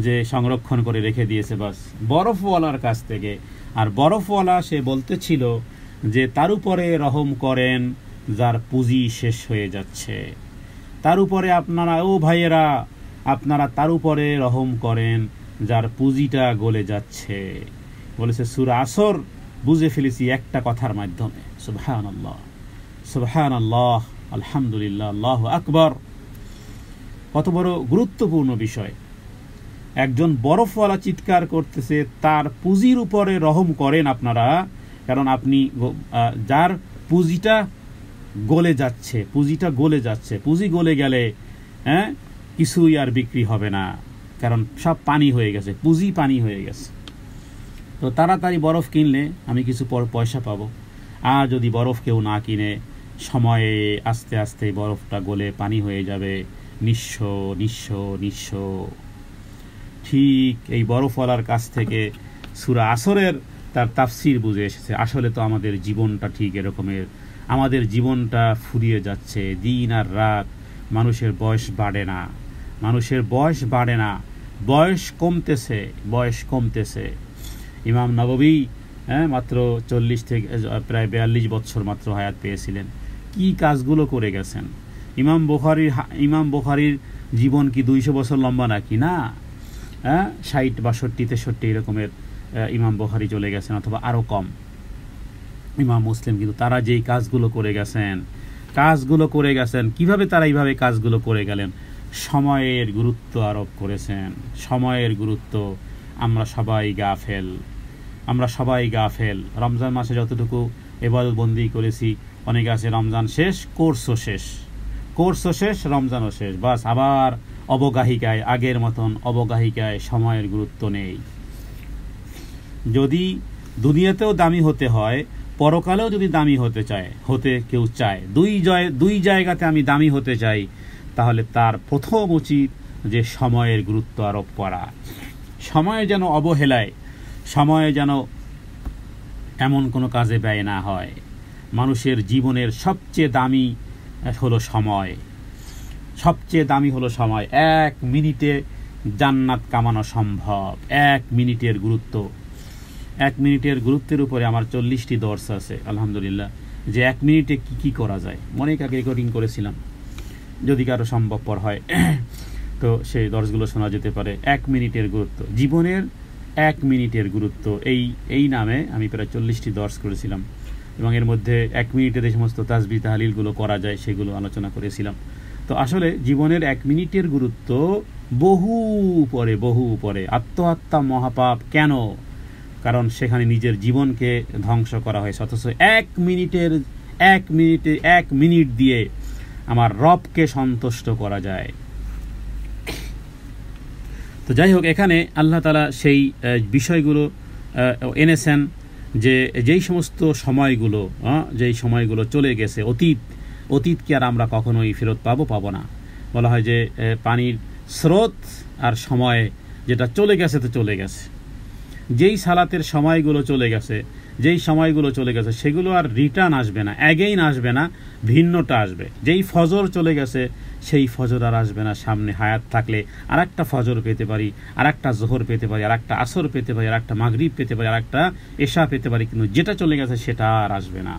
যে সংরক্ষণ করে রেখে দিয়েছে, বাস বরফওয়ালার কাছ থেকে। আর বরফওয়ালা সে বলতেছিল যে তার উপরে রহম করেন যার পুঁজি শেষ হয়ে যাচ্ছে, তার উপরে আপনারা ভাইয়েরা আপনারা তার উপরে রহম করেন যার পুঁজিটা গলে যাচ্ছে। বলেছে সূরা আসর বুঝে ফেলেছি একটা কথার মাধ্যমে। সুবহানাল্লাহ, সুবহানাল্লাহ, আলহামদুলিল্লাহ, আল্লাহু আকবার। কত বড় গুরুত্বপূর্ণ বিষয়। একজন বরফওয়ালা চিৎকার করতেছে তার পুঁজির উপরে রহম করেন আপনারা, কারণ আপনি যার পুঁজিটা গলে যাচ্ছে, পুঁজি গলে গেলে কিছুই আর বিক্রি হবে না, কারণ সব পানি হয়ে গেছে, পুঁজি পানি হয়ে গেছে। তো তাড়াতাড়ি বরফ কিনলে আমি কিছু পয়সা পাবো, আর যদি বরফ কেউ না কিনে সময়ে আস্তে আস্তে বরফটা গলে পানি হয়ে যাবে, নিঃস্ব। ঠিক এই বরফওয়ালার কাছ থেকে সূরা আসরের তার তাফসির বুঝে এসেছে। আসলে তো আমাদের জীবনটা ঠিক এরকমের, আমাদের জীবনটা ফুরিয়ে যাচ্ছে দিন আর রাত। মানুষের বয়স বাড়ে না, বয়স কমতেছে। ইমাম নববী মাত্র 40 থেকে প্রায় 42 বছর মাত্র হায়াত পেয়েছিলেন। কি কাজগুলো করে গেছেন। ইমাম বুখারীর জীবন কি 200 বছর লম্বা নাকি? না, 60, 62, 63 এরকমের ইমাম বুখারী চলে গেছেন, অথবা আরো কম। ইমাম মুসলিম কিন্তু তারা যেই কাজগুলো করে গেছেন কিভাবে তারা এইভাবে কাজগুলো করে গেলেন? সময়ের গুরুত্ব আরোপ করেছেন। সময়ের গুরুত্ব আমরা সবাই গাফেল। রমজান মাসে যতটুকু ইবাদত বন্দি করেছি, অনেকে আছে রমজান শেষ, কোর্সও শেষ, রমজানও শেষ, বাস আবার আগের মতন অবগাহিকায় সময়ের গুরুত্ব নেই। যদি দুনিয়াতেও দামি হতে হয়, পরকালেও যদি দামি হতে কেউ চায়, দুই জায়গাতে আমি দামি হতে চাই, তাহলে তার প্রথম উচিত যে সময়ের গুরুত্ব আরোপ করা। সময় যেন অবহেলায়, সময় যেন এমন কোনো কাজে ব্যয় না হয়। মানুষের জীবনের সবচেয়ে দামি হলো সময়। 1 মিনিটে জান্নাত কামানো সম্ভব। 1 মিনিটের গুরুত্বের উপরে আমার 40টি দর্স আছে আলহামদুলিল্লাহ, যে 1 মিনিটে কি করা যায়। অনেক আগে রেকর্ডিং করেছিলাম, যদি কারো সম্ভবপর হয় তো সেই দর্শগুলো শোনা যেতে পারে। 1 মিনিটের গুরুত্ব, জীবনের 1 মিনিটের গুরুত্ব, এই নামে আমি প্রায় 40টি দর্শ করেছিলাম, এবং এর মধ্যে 1 মিনিটে যে সমস্ত তাসবিহ তাহলিলগুলো করা যায় সেগুলো আলোচনা করেছিলাম। তো আসলে জীবনের 1 মিনিটের গুরুত্ব বহু উপরে। আত্মহত্যা মহাপাপ কেন? কারণ সেখানে নিজের জীবনকে ধ্বংস করা হয়েছে, অথচ 1 মিনিট দিয়ে আমার রবকে সন্তুষ্ট করা যায়। তো যাই হোক, এখানে আল্লাহ তাআলা সেই বিষয়গুলো এনেছেন যে যেই সমস্ত সময়গুলো চলে গেছে, অতীতকে আর আমরা কখনোই ফেরত পাবো না। বলা হয় যে পানির স্রোত আর সময় যেটা চলে গেছে তো চলে গেছে। যেই সালাতের সময়গুলো চলে গেছে সেগুলো আর রিটার্ন আসবে না, অ্যাগেইন আসবে না, ভিন্নটা আসবে। যেই ফজর চলে গেছে সেই ফজর আর আসবে না। সামনে হায়াত থাকলে আর একটা ফজর পেতে পারি, আর একটা জোহর পেতে পারি, আর একটা আসর পেতে পারি, আর একটা মাগরিব পেতে পারি, আর একটা এশা পেতে পারি, কিন্তু যেটা চলে গেছে সেটা আর আসবে না।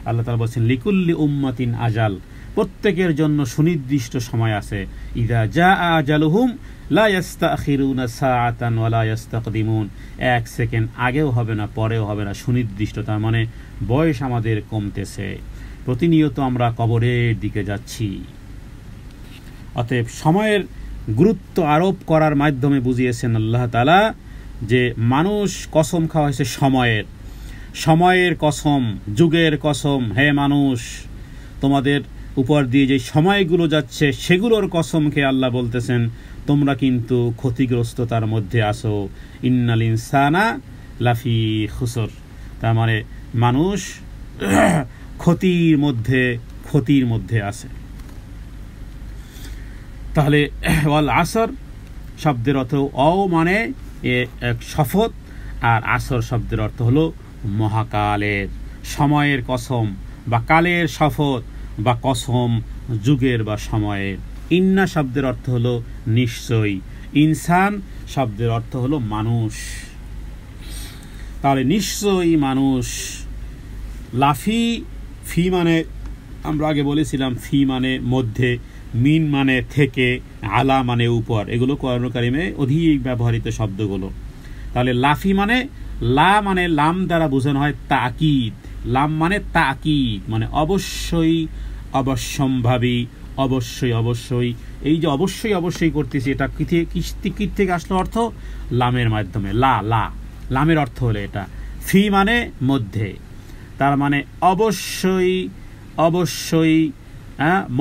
আল্লাহ তাআলা বলছেন লিকুল্লি উম্মাতিন আজাল, প্রত্যেকের জন্য সুনির্দিষ্ট সময় আছে। ইযা জাআ আজালুহুম লা ইস্তাখিরুনা সাআতান ওয়া লা ইস্তাকদিমুন, 1 সেকেন্ড আগেও হবে না পরেও হবে না, সুনির্দিষ্ট। তার মানে বয়স আমাদের কমতেছে, প্রতিনিয়ত আমরা কবরের দিকে যাচ্ছি। অতএব সময়ের গুরুত্ব আরোপ করার মাধ্যমে বুঝিয়েছেন আল্লাহ তাআলা যে মানুষ কসম খাওয়া হয়েছে সময়ের কসম, যুগের কসম। হে মানুষ, তোমাদের উপর দিয়ে যে সময়গুলো যাচ্ছে সেগুলোর কসম খেয়ে আল্লাহ বলতেছেন তোমরা কিন্তু ক্ষতিগ্রস্ততার মধ্যে আসো। ইন্নাল ইনসানা লাফি খুসর, তার মানে মানুষ ক্ষতির মধ্যে আছে। তাহলে ওয়াল আসর শব্দের অর্থ মানে এক শপথ, আর আসর শব্দের অর্থ হলো মহাকালের, সময়ের কসম বা কালের শপথ বা কসম, যুগের বা সময়ের। ইন্না শব্দের অর্থ হলো নিশ্চয়ই, ইনসান শব্দের অর্থ হলো মানুষ। তাহলে নিশ্চয়ই মানুষ। লাফি, ফি মানে আমরা আগে বলেছিলাম ফি মানে মধ্যে, মিন মানে থেকে, আলা মানে উপর, এগুলো কোরআন কারিমে অধিক ব্যবহৃত শব্দগুলো। তাহলে লাফি মানে লা মানে লাম দ্বারা বোঝানো হয় তাকিদ, লাম মানে তাকিদ মানে অবশ্যই, অবশ্যম্ভাবী, অবশ্যই। এই যে অবশ্যই করতেছি, এটা কি থেকে আসলো অর্থ? লামের মাধ্যমে। লামের অর্থ হলো এটা। ফি মানে মধ্যে, তার মানে অবশ্যই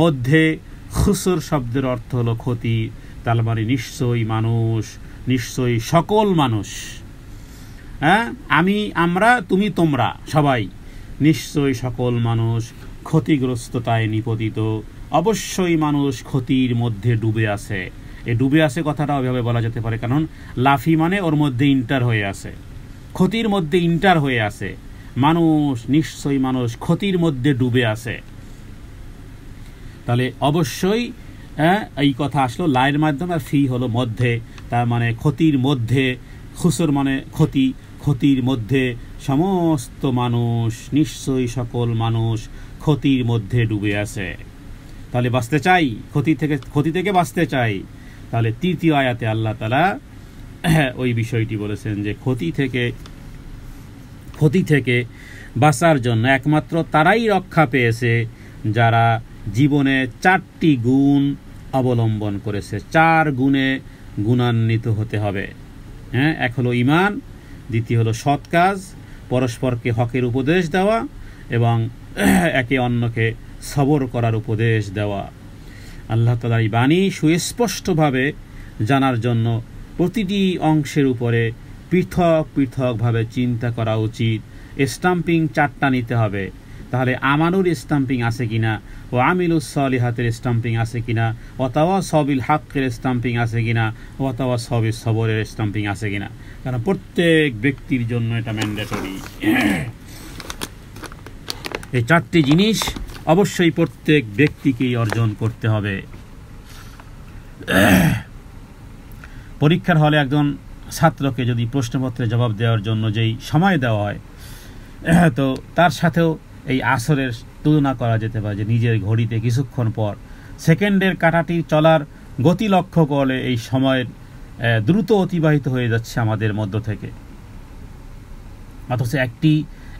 মধ্যে। খুসর শব্দের অর্থ হলো ক্ষতি, তার মানে নিশ্চয়ই মানুষ, নিশ্চয়ই সকল মানুষ। আমি, আমরা, তুমি, তোমরা সবাই, নিশ্চয়ই সকল মানুষ ক্ষতিগ্রস্ততায় নিপতিত। অবশ্যই মানুষ ক্ষতির মধ্যে ডুবে আছে। এই ডুবে আছে কথাটা ওইভাবে বলা যেতে পারে, কারণ লাফি মানে ওর মধ্যে ইন্টার হয়ে আছে, ক্ষতির মধ্যে ইন্টার হয়ে আছে। মানুষ, নিশ্চয়ই মানুষ ক্ষতির মধ্যে ডুবে আছে। তাহলে অবশ্যই এই কথা আসলো লায়ের মাধ্যমে, আর ফি হলো মধ্যে, তার মানে ক্ষতির মধ্যে। খুসর মানে ক্ষতির মধ্যে সমস্ত মানুষ, নিশ্চয়ই সকল মানুষ ক্ষতির মধ্যে ডুবে আছে। তাহলে বাঁচতে চাই, ক্ষতি থেকে বাঁচতে চাই। তাহলে তৃতীয় আয়াতে আল্লাহ তাআলা ওই বিষয়টি বলেছেন যে ক্ষতি থেকে বাঁচার জন্য একমাত্র তারাই রক্ষা পেয়েছে যারা জীবনে 4টি গুণ অবলম্বন করেছে। 4 গুণে গুণান্বিত হতে হবে। এক হলো ঈমান, দ্বিতীয় হলো সৎ কাজ, পরস্পরকে হকের উপদেশ দেওয়া এবং একে অন্যকে সবর করার উপদেশ দেওয়া। আল্লাহ তাআলার এই বাণী সুস্পষ্টভাবে জানার জন্য প্রতিটি অংশের উপরে পৃথকভাবে চিন্তা করা উচিত। স্টাম্পিং 4টা নিতে হবে। তাহলে আমানুর স্টাম্পিং আছে কিনা, ও আমিলুস সলিহাতের স্টাম্পিং আছে কিনা, অথবা সবিল হাক্কের স্টাম্পিং আছে কিনা, অথবা সবিল সবরের স্টাম্পিং আছে কিনা। কারণ প্রত্যেক ব্যক্তির জন্য এটা ম্যান্ডেটরি। এই 4টি জিনিস অবশ্যই প্রত্যেক ব্যক্তিকেই অর্জন করতে হবে। পরীক্ষার হলে একজন ছাত্রকে যদি প্রশ্নপত্রে জবাব দেওয়ার জন্য যেই সময় দেওয়া হয়, তো তার সাথেও এই আসরের তুলনা করা যেতে পারে, যে নিজের ঘড়িতে কিছুক্ষণ পর সেকেন্ডের কাঁটাটি চলার গতি লক্ষ্য করলে এই সময়ের দ্রুত অতিবাহিত হয়ে যাচ্ছে আমাদের মধ্য থেকে। অথচ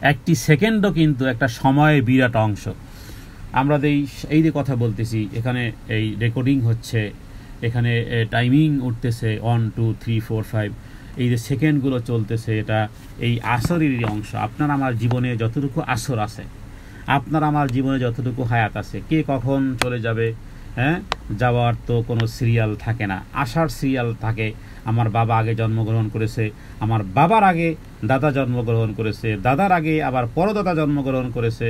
একটি সেকেন্ডও কিন্তু একটা সময়ের বিরাট অংশ। আমরা এই যে কথা বলতেছি, এখানে এই রেকর্ডিং হচ্ছে, এখানে টাইমিং উঠতেছে 1 2 3 4 5, এই যে সেকেন্ডগুলো চলতেছে, এটা এই আসরেরই অংশ। আপনার আমার জীবনে যতটুকু আসর আছে, আপনার আমার জীবনে যতটুকু হায়াত আছে, কে কখন চলে যাবে, যাওয়ার তো কোনো সিরিয়াল থাকে না, আসার সিরিয়াল থাকে। আমার বাবা আগে জন্মগ্রহণ করেছে, আমার বাবার আগে দাদা জন্মগ্রহণ করেছে, দাদার আগে আবার পরদাদা জন্মগ্রহণ করেছে,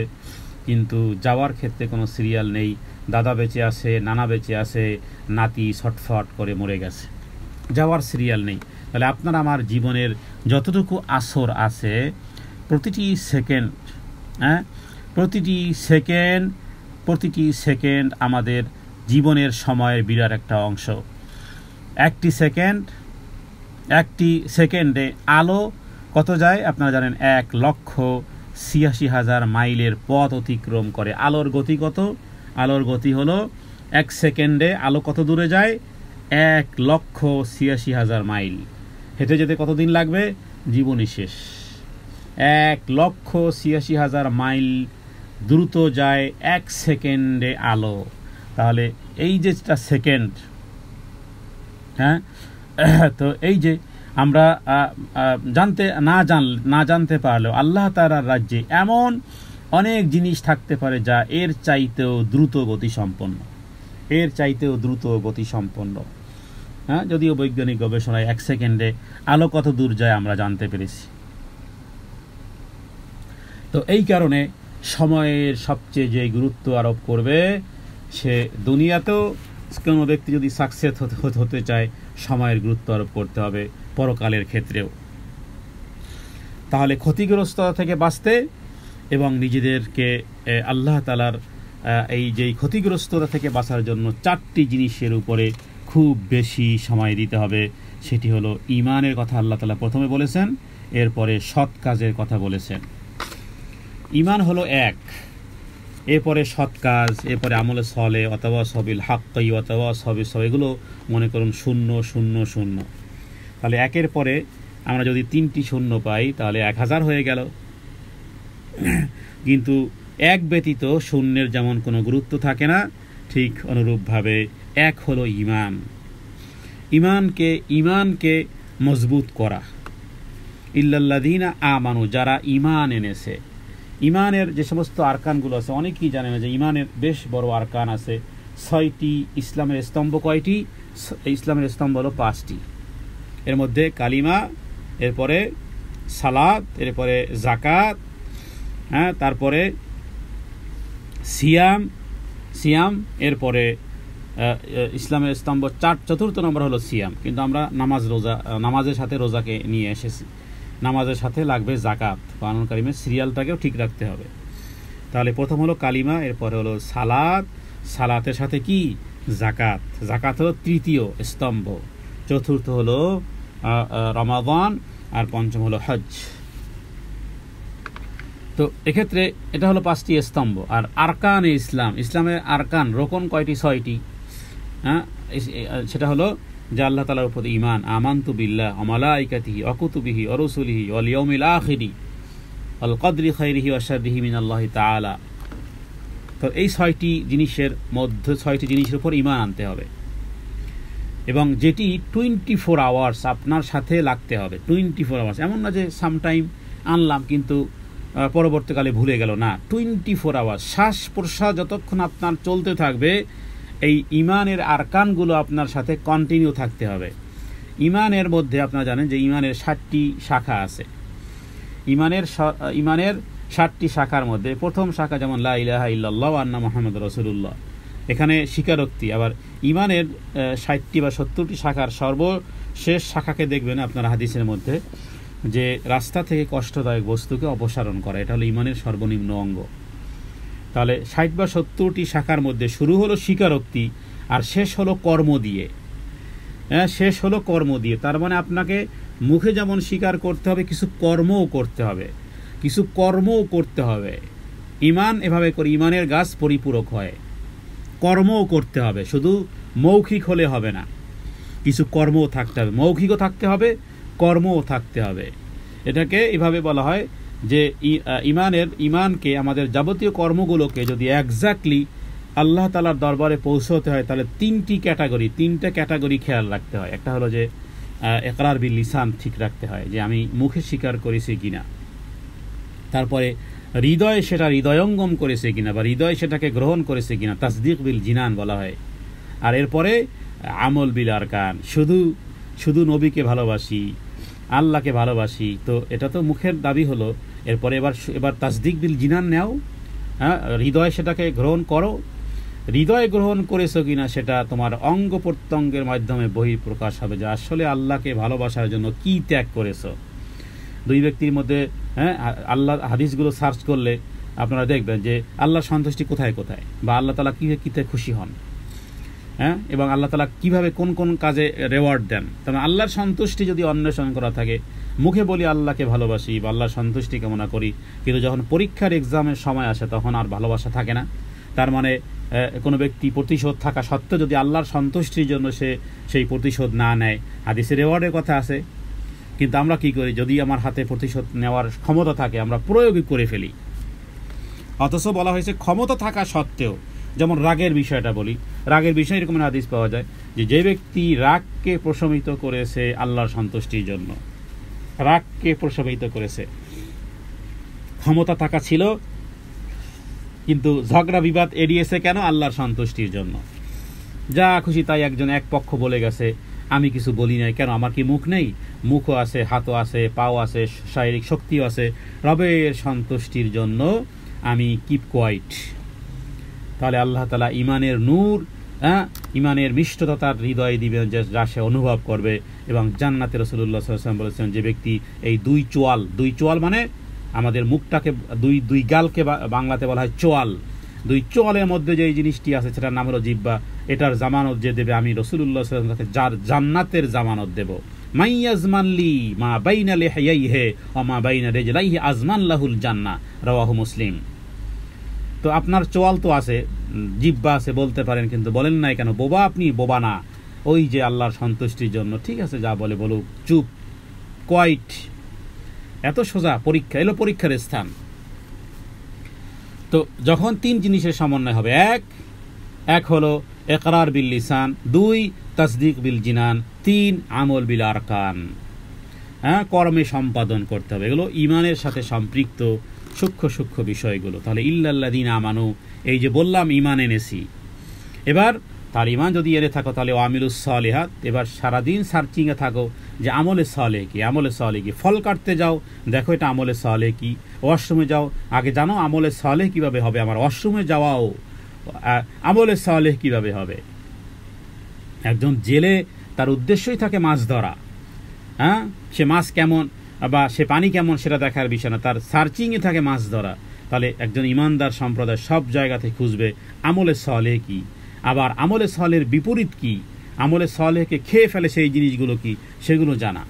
কিন্তু যাওয়ার ক্ষেত্রে কোনো সিরিয়াল নেই। দাদা বেঁচে আছে, নানা বেঁচে আছে, নাতি ছটফট করে মরে গেছে, যাওয়ার সিরিয়াল নেই। তাহলে আপনার আমার জীবনের যতটুকু আসর আছে, প্রতিটি সেকেন্ড আমাদের জীবনের সময়ের বিরাট একটা অংশ। একটি সেকেন্ডে আলো কত যায় আপনারা জানেন? 1,86,000 মাইলের পথ অতিক্রম করে। আলোর গতি কত? আলোর গতি হলো 1 সেকেন্ডে আলো কত দূরে যায়? 1,86,000 মাইল। হেঁটে যেতে কতদিন লাগবে? জীবনই শেষ। 1,86,000 মাইল দ্রুত যায় 1 সেকেন্ডে আলো। তাহলে এই যে সেকেন্ড, তো এই যে আমরা জানতে পারলেও আল্লাহ তাআলার রাজ্যে এমন অনেক জিনিস থাকতে পারে যা এর চাইতেও দ্রুত গতি সম্পন্ন। যদিও বৈজ্ঞানিক গবেষণায় 1 সেকেন্ডে আলো কত দূর যায় আমরা জানতে পেরেছি। তো এই কারণে সময়ের সবচেয়ে যে গুরুত্ব আরোপ করবে, সে দুনিয়াতেও কোনো ব্যক্তি যদি সাকসেস হতে চায় সময়ের গুরুত্ব আরোপ করতে হবে, পরকালের ক্ষেত্রেও। তাহলে ক্ষতিগ্রস্ততা থেকে বাঁচতে এবং নিজেদেরকে আল্লাহ তাআলার এই যে ক্ষতিগ্রস্ততা থেকে বাঁচার জন্য 4টি জিনিসের উপরে খুব বেশি সময় দিতে হবে। সেটি হলো ঈমানের কথা আল্লাহ তাআলা প্রথমে বলেছেন, এরপরে সৎ কাজের কথা বলেছেন। ঈমান হলো এক, এরপরে সৎ কাজ, এরপরে আমলে সলে অথবা সবিল হাক্কি অথবা সবিল সব, এগুলো মনে করুন 0 0 0। তাহলে একের পরে আমরা যদি 3টি শূন্য পাই তাহলে 1000 হয়ে গেল। কিন্তু এক ব্যতীত শূন্যের যেমন কোনো গুরুত্ব থাকে না, ঠিক অনুরূপভাবে এক হলো ঈমান। ঈমানকে মজবুত করা। ইল্লাল্লাযীনা আমানু, যারা ঈমান এনেছে। ঈমানের যে সমস্ত আরকানগুলো আছে, অনেকেই জানে না যে ঈমানের বেশ বড় আরকান আছে 6টি। ইসলামের স্তম্ভ কয়টি? ইসলামের স্তম্ভ হলো 5টি। এর মধ্যে কালিমা, এরপরে সালাত, এরপরে যাকাত, তারপরে সিয়াম, এরপরে ইসলামের স্তম্ভ 4th নম্বর হলো সিয়াম। কিন্তু আমরা নামাজের সাথে রোজাকে নিয়ে এসেছি। নামাজের সাথে লাগবে যাকাত। কোরআনুল কারীমের সিরিয়ালটাকেও ঠিক রাখতে হবে। তাহলে প্রথম হলো কালিমা, এরপরে হলো সালাতের সাথে কি? যাকাত হলো 3য় স্তম্ভ, 4th হলো রমাদান, আর 5ম হলো হজ। তো এক্ষেত্রে এটা হলো 5টি স্তম্ভ। আর আরকানে ইসলামের আরকান রোকন কয়টি? 6টি। সেটা হলো যে আল্লাহ তাআলার উপর ঈমান, আমানতু বিল্লাহ ওয়া মালাইকাতিহি ওয়া কুতুবিহি ওয়া রুসুলিহি ওয়াল ইয়াউমিল আখিরি ওয়াল কদরি খাইরিহি ওয়া শাররিহি মিনাল্লাহি তাআলা। তো এই 6টি জিনিসের মধ্যে 6টি জিনিসের উপর ঈমান আনতে হবে, এবং যেটি 24 আওয়ার্স আপনার সাথে লাগতে হবে। 24 আওয়ার্স, এমন না যে সামটাইম আনলাম কিন্তু পরবর্তীকালে ভুলে গেল, না। 24 আওয়ার্স, শ্বাস প্রশ্বাস যতক্ষণ আপনার চলতে থাকবে, এই ঈমানের আরকানগুলো আপনার সাথে কন্টিনিউ থাকতে হবে। ঈমানের মধ্যে আপনারা জানেন যে ঈমানের 60টি শাখা আছে। ঈমানের 60টি শাখার মধ্যে প্রথম শাখা যেমন লা ইলাহা ইল্লাল্লাহ ওয়া আন্না মুহাম্মাদুর রাসূলুল্লাহ, এখানে স্বীকারোক্তি। আবার ঈমানের 60টি বা 70টি শাখার সর্বশেষ শাখাকে দেখবেন আপনার হাদিসের মধ্যে, যে রাস্তা থেকে কষ্টদায়ক বস্তুকে অপসারণ করা, এটা হলো ঈমানের সর্বনিম্ন অঙ্গ। তাহলে 60 বা 70টি শাখার মধ্যে শুরু হলো স্বীকারোক্তি, আর শেষ হলো কর্ম দিয়ে। তার মানে আপনাকে মুখে যেমন স্বীকার করতে হবে, কিছু কর্মও করতে হবে। ঈমান এভাবে করে ঈমানের গাছ পরিপূরক হয়, কর্মও করতে হবে। শুধু মৌখিক হলে হবে না, কিছু কর্মও থাকতে হবে, মৌখিকও থাকতে হবে, কর্মও থাকতে হবে। এটাকে এভাবে বলা হয় যে ঈমানকে, আমাদের যাবতীয় কর্মগুলোকে যদি এক্স্যাক্টলি আল্লাহ তাআলার দরবারে পৌঁছতে হয়, তাহলে 3টা ক্যাটাগরি খেয়াল রাখতে হয়। একটা হলো যে ইকরার বিল লিসান, ঠিক রাখতে হয় যে আমি মুখে স্বীকার করেছি কিনা। তারপরে হৃদয়ে সেটা হৃদয়ঙ্গম করেছে কিনা, বা হৃদয় সেটাকে গ্রহণ করেছে কিনা, তাসদিক বিল জিনান বলা হয়। আর এরপরে আমল বিল আরকান, শুধু নবীকে ভালোবাসি, আল্লাহকে ভালোবাসি, তো এটা তো মুখের দাবি হলো। এরপরে এবার তাসদিক বিল জিনান নাও, হৃদয় সেটাকে গ্রহণ করো। হৃদয় গ্রহণ করেছো কিনা সেটা তোমার অঙ্গ প্রত্যঙ্গের মাধ্যমে বহিঃপ্রকাশ হবে, যে আসলে আল্লাহকে ভালোবাসার জন্য কি ত্যাগ করেছো। দুই ব্যক্তির মধ্যে আল্লাহ হাদিসগুলো সার্চ করলে আপনারা দেখবেন যে আল্লাহর সন্তুষ্টি কোথায়, বা আল্লাহ তাআলা কিতে খুশি হন, এবং আল্লাহ তাআলা কিভাবে কোন কোন কাজে রেওয়ার্ড দেন। তবে আল্লাহর সন্তুষ্টি যদি অন্বেষণ করা থাকে, মুখে বলি আল্লাহকে ভালোবাসি বা আল্লাহর সন্তুষ্টি কামনা করি, কিন্তু যখন পরীক্ষার এক্সামের সময় আসে তখন আর ভালোবাসা থাকে না। তার মানে কোনো ব্যক্তি প্রতিশোধ থাকা সত্ত্বেও যদি আল্লাহর সন্তুষ্টির জন্য সে সেই প্রতিশোধ না নেয়, হাদিসে রেওয়ার্ডের কথা আছে, কিন্তু আমরা কি করি, যদি আমার হাতে প্রতিশোধ নেওয়ার ক্ষমতা থাকে আমরা প্রয়োগই করে ফেলি। অথচ বলা হয়েছে ক্ষমতা থাকা সত্ত্বেও, যেমন রাগের বিষয়টা বলি, রাগের বিষয়ে এরকম হাদিস পাওয়া যায় যে ব্যক্তি রাগকে প্রশমিত করেছে আল্লাহর সন্তুষ্টির জন্য, ক্ষমতা থাকা ছিল কিন্তু ঝগড়া বিবাদ এড়িয়েছে কেন? আল্লাহর সন্তুষ্টির জন্য। যা খুশি তাই একজন এক পক্ষ বলে গেছে, আমি কিছু বলি নাই কেন, আমার কি মুখ নেই? মুখও আছে, হাতও আছে, পাও আছে, শারীরিক শক্তিও আছে। রবের সন্তুষ্টির জন্য আমি কিপ কোয়াইট। তাহলে আল্লাহ তাআলা ঈমানের নূর, ঈমানের মিষ্টতা তার হৃদয়ে দিবেন, যা সে অনুভব করবে। এবং জান্নাতে রাসূলুল্লাহ সাল্লাল্লাহু আলাইহি ওয়াসাল্লাম বলেছেন, যে ব্যক্তি এই দুই চোয়াল মানে আমাদের মুখটাকে, দুই গালকে বাংলাতে বলা হয় চোয়াল, দুই চোয়ালের মধ্যে যে জিনিসটি আছে সেটার নাম হলো জিহ্বা, এটার জামানত যে দেবে আমি রাসূলুল্লাহ সাল্লাল্লাহু আলাইহি ওয়াসাল্লাম যার জান্নাতের জামানত দেব। মাইয়াজমানলি মা বাইনা লিহিয়াইহি ওয়া মা বাইনা রিজলাইহি আজমান লাহুল জান্নাহ, রাওয়াহু মুসলিম। তো আপনার চোয়াল তো আছে, জিহ্বা আছে বলতে পারেন, কিন্তু বলেন নাই কেন? বোবা আপনি, বোবা না। ওই যে আল্লাহর সন্তুষ্টির জন্য, ঠিক আছে যা বলে বলুক, চুপ, কোয়াইট, এত সোজা। পরীক্ষা এলো, পরীক্ষার স্থান। তো যখন তিন জিনিসের সমন্বয় হবে, এক হলো ইকরার বিল লিসান, 2 তাসদিক বিল জিনান, 3 আমল বিল আরকান, কর্মে সম্পাদন করতে হবে। এগুলো ঈমানের সাথে সম্পৃক্ত সূক্ষ্ম বিষয়গুলো। তাহলে ইল্লাল্লাযীনা আমানু, এই যে বললাম ঈমান এনেছি, এবার তার ঈমান যদি এনে থাকো তাহলে আমিলুস সালিহাত, এবার সারাদিন সার্চিংয়ে থাকো যে আমলে সালেহ কি। ফল কাটতে যাও, দেখো এটা আমলে সালেহ কি। ওয়াশরুমে যাও, আগে জানো আমলে সালেহ কিভাবে হবে, আমার ওয়াশরুমে যাওয়াও আমলে সালেহ কিভাবে হবে। একজন জেলে তার উদ্দেশ্যই থাকে মাছ ধরা, সে মাছ কেমন বা সে পানি কেমন সেটা দেখার বিষয় না, তার সার্চিংয়ে থাকে মাছ ধরা। তাহলে একজন ইমানদার সম্প্রদায় সব জায়গাতে খুঁজবে আমলে সালেহ কি। আবার আমলে সালেহের বিপরীত কি, আমলে সালেহকে খেয়ে ফেলে সেই জিনিসগুলো কি, সেগুলো জানা।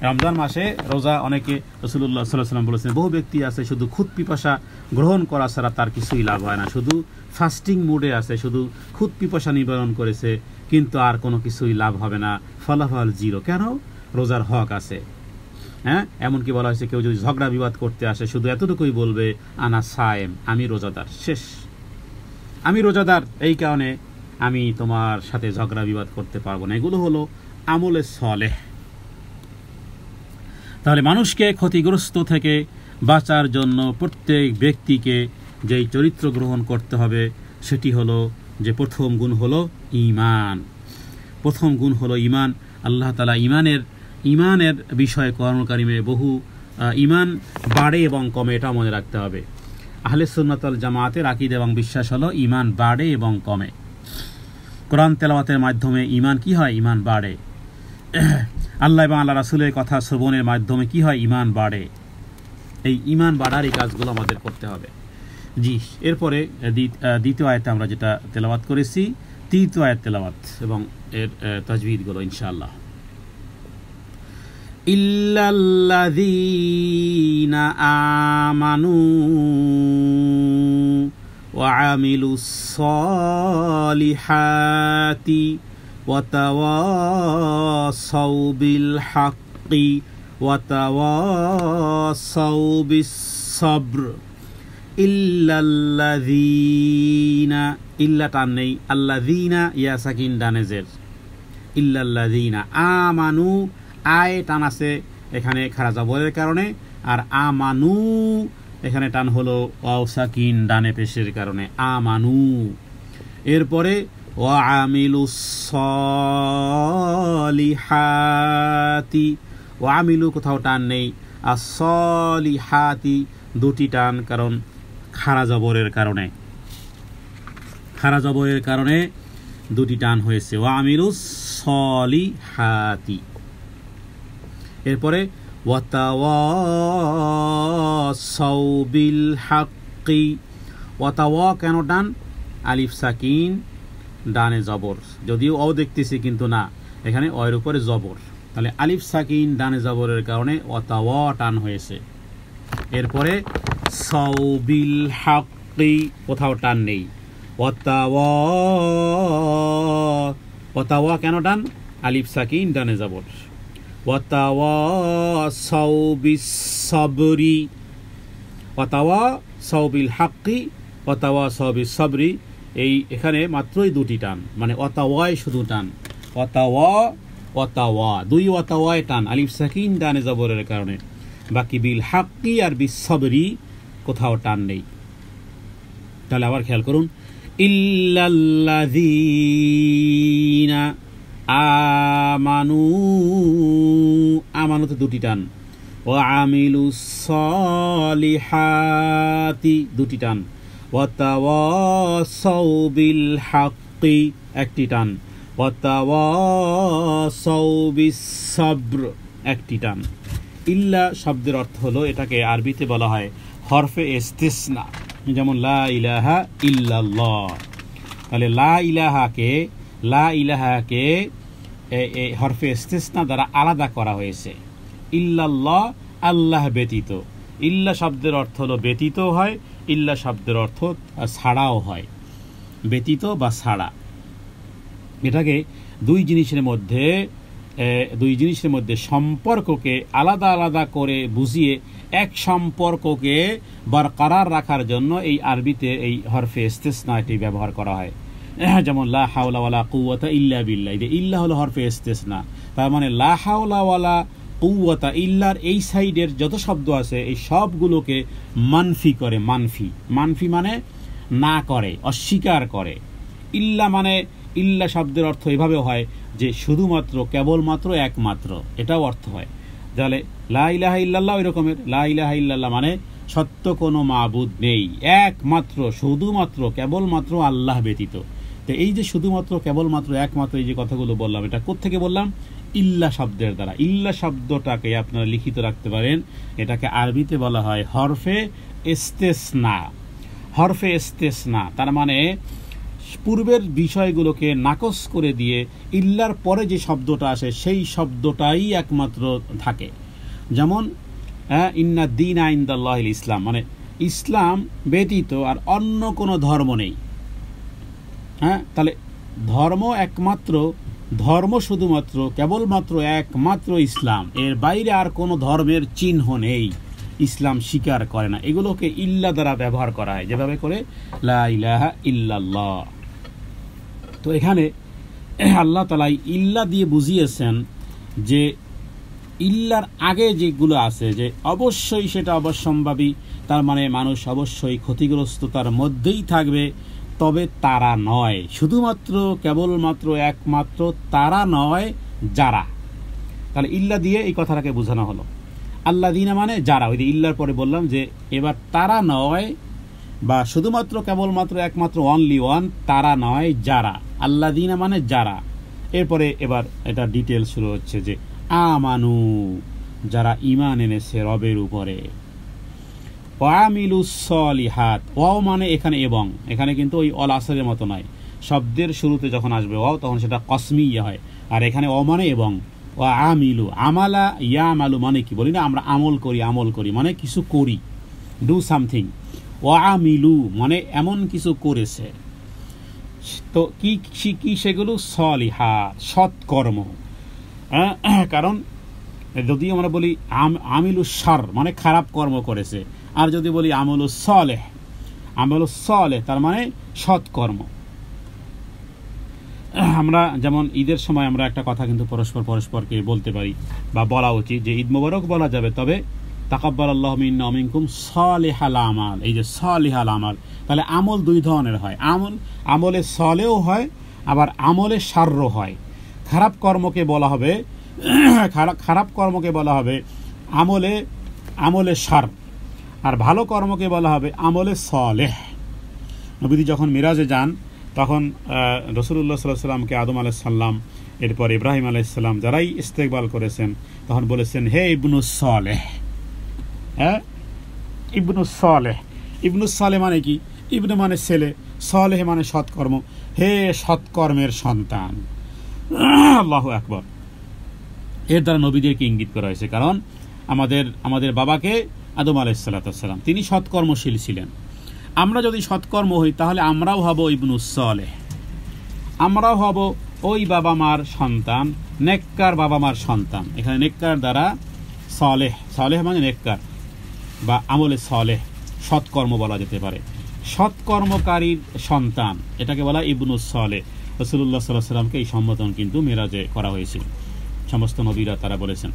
রমজান মাসে রোজা অনেকে, রাসূলুল্লাহ সাল্লাল্লাহু আলাইহি ওয়াসাল্লাম বলেছেন, বহু ব্যক্তি আছে শুধু খুদ পিপাসা গ্রহণ করা ছাড়া তার কিছুই লাভ হয় না, শুধু ফাস্টিং মুডে আছে, শুধু খুদ পিপাসা নিবারণ করেছে, কিন্তু আর কোনো কিছুই লাভ হবে না, ফলাফল 0। কেন? রোজার হক আছে। এমনকি বলা হয়েছে কেউ যদি ঝগড়া বিবাদ করতে আসে শুধু এতটুকুই বলবে, আনা সায়েম, আমি রোজাদার, শেষ, আমি রোজাদার, এই কারণে আমি তোমার সাথে ঝগড়া বিবাদ করতে পারবো না। এগুলো হলো আমলে সালেহ। তাহলে মানুষকে ক্ষতিগ্রস্ত থেকে বাঁচার জন্য প্রত্যেক ব্যক্তিকে যেই চরিত্র গ্রহণ করতে হবে সেটি হলো যে প্রথম গুণ হলো ঈমান। প্রথম গুণ হলো ঈমান। আল্লাহ তাআলা ঈমানের বিষয়ে কোরআনুল কারীমে বহু ঈমান বাড়ে এবং কমে, এটা মনে রাখতে হবে। আহলে সুন্নাত ওয়াল জামাতের আকীদা এবং বিশ্বাস হলো ঈমান বাড়ে এবং কমে। কোরআন তেলাওয়াতের মাধ্যমে ঈমান কি হয়? ঈমান বাড়ে। আল্লাহ এবং আল্লাহ রাসূলের কথা শ্রবণের মাধ্যমে কি হয়? ঈমান বাড়ে। এই ঈমান বাড়ার এই কাজগুলো আমাদের করতে হবে। জি, এরপরে দ্বিতীয় আয়াতে আমরা যেটা তেলাওয়াত করেছি, তৃতীয় আয়াত তেলাওয়াত এবং এর তাজবিদগুলো ইনশাআল্লাহ। ইল্লাল্লাযীনা আমানু ওয়া আমিলুস সালিহাতি ওয়া তাওয়াসাউ বিল হাক্কি ওয়া তাওয়াসাউ বিস সাবর। ইল্লাল্লাযীনা, ইল্লা টান নেই, আল্লাযীনা ইয়া সাকিন ডানেজের, ইল্লাল্লাযীনা। আমানু, আয় টান আছে এখানে খারা জবরের কারণে, আর আমানু এখানে টান হলো ওয়াও সাকিন ডানে পেশের কারণে, আমানু। এরপরে ওয়া আমিলুস সালিহাতি, ওয়া আমিলু কোথাও টান নেই, আর সালিহাতি দুটি টান, কারণ খারা জবরের কারণে, খারা জবরের কারণে দুটি টান হয়েছে, ওয়া আমিলুস সালিহাতি। এরপরে ওয়া তাওয়াসাউ বিল হাক্কি, ওয়া তাওয়া কেন টান? আলিফ সাকিন ডানে জবর, যদিও অ দেখতেছি কিন্তু না, এখানে অয়ের উপরে জবর, তাহলে আলিফ সাকিন ডানে জবরের কারণে ওয়া তাওয়া টান হয়েছে। এরপরে সাউ বিল হাক্কি কোথাও টান নেই, ওয়া তাওয়া কেন টান? আলিফ সাকিন ডানে জবর। ওয়া তাওয়াসাউ বিস সাবরি, ওয়া তাওয়াসাউ বিল হাক্কি ওয়া তাওয়াসাউ বিস সাবরি, এই এখানে মাত্রই দুটি টান, মানে ওয়া তাওয়ায় শুধু টান, ওয়া তাওয়া দুই ওয়া তাওয়ায় টান, আলিফ সাকিন ডানে জবরের কারণে। বাকি বিল হাক্কি আর বিস সাবরি কোথাও টান নেই। তাহলে আবার খেয়াল করুন, ইল্লাল্লাযীনা আমানু, আমানুতে দুটি টান, ওয়া আমিলুস সলিহাতি দুটি টান, ওয়া তাওয়াসাউ বিল হাক্কি একটি টান, ওয়া তাওয়াসাউ বিস সাবর একটি টান। ইল্লা শব্দের অর্থ হলো, এটাকে আরবিতে বলা হয় হরফে ইস্তিসনা, যেমন লা ইলাহা ইল্লাল্লাহ। তাহলে লা ইলাহাকে হরফে ইস্তিসনা দ্বারা আলাদা করা হয়েছে। ইল্লাল্লাহ আল্লাহ ব্যতীত। ইল্লা শব্দের অর্থ হলো ব্যতীত হয়, ইল্লা শব্দের অর্থ ছাড়াও হয়, ব্যতীত বা ছাড়া। এটাকে দুই জিনিসের মধ্যে সম্পর্ককে আলাদা আলাদা করে বুঝিয়ে এক সম্পর্ককে বরকরার রাখার জন্য এই আরবিতে এই হরফে ইস্তিসনা এটি ব্যবহার করা হয়। যেমন লা হাওলা ওয়ালা কুওয়াতা ইল্লা বিল্লাহ, ইল্লা হলো হরফে ইস্তিসনা। তার মানে লা হাওলা ওয়ালা কুওয়াতা, ইল্লার এই সাইডের যত শব্দ আছে এই সবগুলোকে মানফি করে। মানফি মানে না করে, অস্বীকার করে। ইল্লা মানে, ইল্লা শব্দের অর্থ এভাবেও হয় যে শুধুমাত্র, কেবলমাত্র, একমাত্র, এটাও অর্থ হয়। তাহলে লা ইলাহা ইল্লাল্লাহ ওই রকমের। লা ইলাহা ইল্লাল্লাহ মানে সত্য কোনো মাবুদ নেই, একমাত্র, শুধুমাত্র, কেবলমাত্র আল্লাহ ব্যতীত। তো এই যে শুধুমাত্র, কেবলমাত্র, একমাত্র, এই যে কথাগুলো বললাম, এটা কোত্থেকে বললাম? ইল্লা শব্দের দ্বারা। ইল্লা শব্দটাকে আপনারা লিখিত রাখতে পারেন, এটাকে আরবিতে বলা হয় হরফে ইস্তিসনা। হরফে ইস্তিসনা তার মানে পূর্বের বিষয়গুলোকে নাকচ করে দিয়ে ইল্লার পরে যে শব্দটা আসে সেই শব্দটাই একমাত্র থাকে। যেমন ইন্না দীনা ইনদাল্লাহিল ইসলাম, মানে ইসলাম ব্যতীত আর অন্য কোনো ধর্ম নেই। তাহলে ধর্ম একমাত্র, ধর্ম শুধুমাত্র, কেবলমাত্র, একমাত্র ইসলাম, এর বাইরে আর কোনো ধর্মের চিহ্ন নেই, ইসলাম স্বীকার করে না। এগুলোকে ইল্লা দ্বারা ব্যবহার করা হয়, যেভাবে করে লা ইলাহা ইল্লাল্লাহ। তো এখানে আল্লাহ তাআলা ইল্লা দিয়ে বুঝিয়েছেন যে ইল্লার আগে যেগুলো আছে যে অবশ্যই সেটা অবশ্যম্ভাবী, তার মানে মানুষ অবশ্যই ক্ষতিগ্রস্ততার মধ্যেই থাকবে, তবে তারা নয়, শুধুমাত্র, কেবলমাত্র, একমাত্র তারা নয়, যারা। তাহলে ইল্লা দিয়ে এই কথাটাকে বোঝানো হলো। আল্লাযীনা মানে যারা, ওই যে ইল্লার পরে বললাম যে এবার তারা নয়, বা শুধুমাত্র, কেবলমাত্র, একমাত্র, অনলি ওয়ান, তারা নয়, যারা। আল্লাযীনা মানে যারা। এরপরে এবার এটা ডিটেলস শুরু হচ্ছে যে আমানু, যারা ঈমান এনেছে রবের উপরে, ওয়ামিলুস সলিহাত, ওয়াও মানে এখানে এবং, এখানে কিন্তু ওই অল আসরের মতো নয়, শব্দের শুরুতে যখন আসবে ওয়াও তখন সেটা কসমিয়া হয়, আর এখানে ও মানে এবং। ওয়া আমিলু, আমালা ইয়ামালু মানে কি বলি না আমরা, আমল করি মানে কিছু করি, ডু সামথিং। ওয়া আমিলু মানে এমন কিছু করেছে। তো কি সেগুলো? সলিহাত, সৎকর্ম। কারণ যদি আমরা বলি আমিলু শার মানে খারাপ কর্ম করেছে, আর যদি বলি আমলু সালেহ তার মানে সৎকর্ম। আমরা যেমন ঈদের সময় আমরা একটা কথা কিন্তু পরস্পরকে বলতে পারি বা বলা উচিত যে ঈদ মোবারক বলা যাবে, তবে তাকাব্বালাল্লাহু মিন্না ওয়া মিনকুম সালিহাল আমাল। এই যে সালিহাল আমাল, তাহলে আমল দুই ধরনের হয়, আমলে সালেও হয়, আবার আমলে শারও হয়। খারাপ কর্মকে বলা হবে আমলে শার, আর ভালো কর্মকে বলা হবে আমলে সালেহ। নবীজি যখন মিরাজে যান তখন রাসূলুল্লাহ সাল্লাল্লাহু আলাইহি সাল্লামকে আদম আলাইহিস সালাম, এরপর ইব্রাহিম আলাইহিস সালাম যারাই ইস্তেকবাল করেছেন তখন বলেছেন হে ইবনুস সালেহ। ইবনুস সালেহ মানে কি? ইবনু মানে ছেলে, সালেহ মানে সৎকর্ম, হে সৎকর্মের সন্তান। আল্লাহু আকবার। এর দ্বারা নবীদেরকে ইঙ্গিত করা হয়েছে, কারণ আমাদের বাবাকে আদম আলাইহিস সালাম তিনি সৎকর্মশীল ছিলেন। আমরা যদি সৎকর্ম হই তাহলে আমরাও হব ইবনুস সালেহ, আমরাও হব ওই বাবা মার সন্তান, নেককার বাবা মার সন্তান। এখানে নেককার দ্বারা সালেহ মানে নেককার বা আমলে সালেহ, সৎকর্ম বলা যেতে পারে, সৎকর্মকারীর সন্তান, এটাকে বলা ইবনুস সালেহ। রাসূলুল্লাহ সাল্লাল্লাহু আলাইহি ওয়াসাল্লামকে এই সম্বোধন কিন্তু মিরাজে করা হয়েছিল, সমস্ত নবীরা তারা বলেছেন।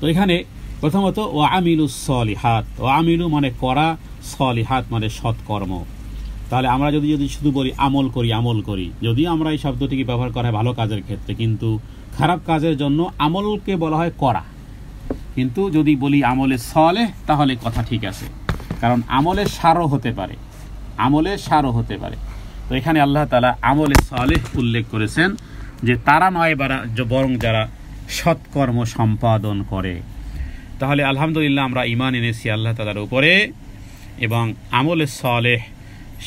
তো এখানে প্রথমত ও আমিলুস সলিহাত, ও আমিলু মানে করা, সলিহাত মানে সৎকর্ম। তাহলে আমরা যদি শুধু বলি আমল করি, যদিও আমরা এই শব্দটিকে ব্যবহার করা হয় ভালো কাজের ক্ষেত্রে, কিন্তু খারাপ কাজের জন্য আমলকে বলা হয় করা। কিন্তু যদি বলি আমলে সালেহ তাহলে কথা ঠিক আছে, কারণ আমলের সারও হতে পারে, আমলের সারও হতে পারে। তো এখানে আল্লাহ তাআলা আমলে সালেহ উল্লেখ করেছেন যে তারা নয় বরং যারা সৎকর্ম সম্পাদন করে। তাহলে আলহামদুলিল্লাহ আমরা ঈমান এনেছি আল্লাহ তাআলার উপরে, এবং আমলে সালেহ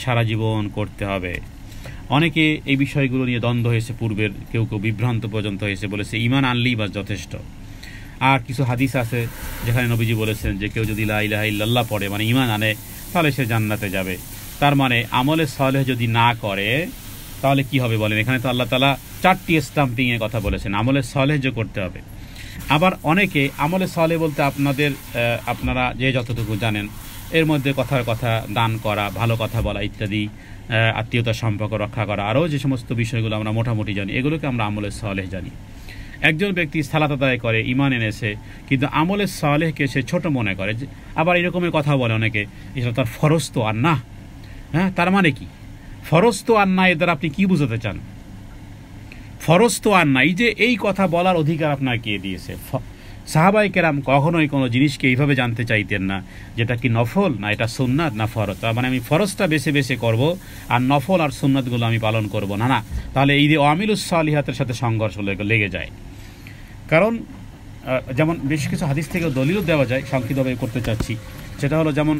সারা জীবন করতে হবে। অনেকে এই বিষয়গুলো নিয়ে দ্বন্দ্ব হয়েছে, পূর্বের কেউ কেউ বিভ্রান্ত পর্যন্ত হয়েছে, বলেছে ঈমান আনলেই বাস যথেষ্ট। আর কিছু হাদিস আছে যেখানে নবীজি বলেছেন যে কেউ যদি লা ইলাহা ইল্লাল্লাহ পড়ে মানে ঈমান আনে তাহলে সে জান্নাতে যাবে। তার মানে আমলে সালেহ যদি না করে তাহলে কি হবে বলেন? এখানে তো আল্লাহ তাআলা 4টি স্টাম্পিংয়ের কথা বলেছেন, আমলে সালেহ যে করতে হবে। আবার অনেকে আমলে সালেহ বলতে আপনারা যে যতটুকু জানেন এর মধ্যে কথার কথা, দান করা, ভালো কথা বলা ইত্যাদি, আত্মীয়তার সম্পর্ক রক্ষা করা, আরও যে সমস্ত বিষয়গুলো আমরা মোটামুটি জানি এগুলোকে আমরা আমলে সালেহ জানি। একজন ব্যক্তি সালাত আদায় করে, ঈমান এনেছে, কিন্তু আমলে সালেহকে সে ছোট মনে করে। আবার এরকমের কথা বলে অনেকে, এটা তার ফরজ তো আর না। হ্যাঁ, তার মানে কি ফরজ তো আর না? এর দ্বারা আপনি কি বুঝাতে চান? ফরজ তো আর নাই, যে এই কথা বলার অধিকার আপনার কে দিয়েছে? সাহাবায়ে কেরাম কখনোই কোনো জিনিসকে এইভাবে জানতে চাইতেন না যেটা কি নফল না এটা সুন্নাত না ফরজ। তার মানে আমি ফরজটা বেছে বেছে করব আর নফল আর সুন্নাতগুলো আমি পালন করব না, না, তাহলে এই যে আমিলুস সালিহাতের সাথে সংঘর্ষ লেগে যায়। কারণ যেমন বেশ কিছু হাদিস থেকে দলিলও দেওয়া যায়, সংক্ষিপ্তভাবে করতে চাচ্ছি। সেটা হলো যেমন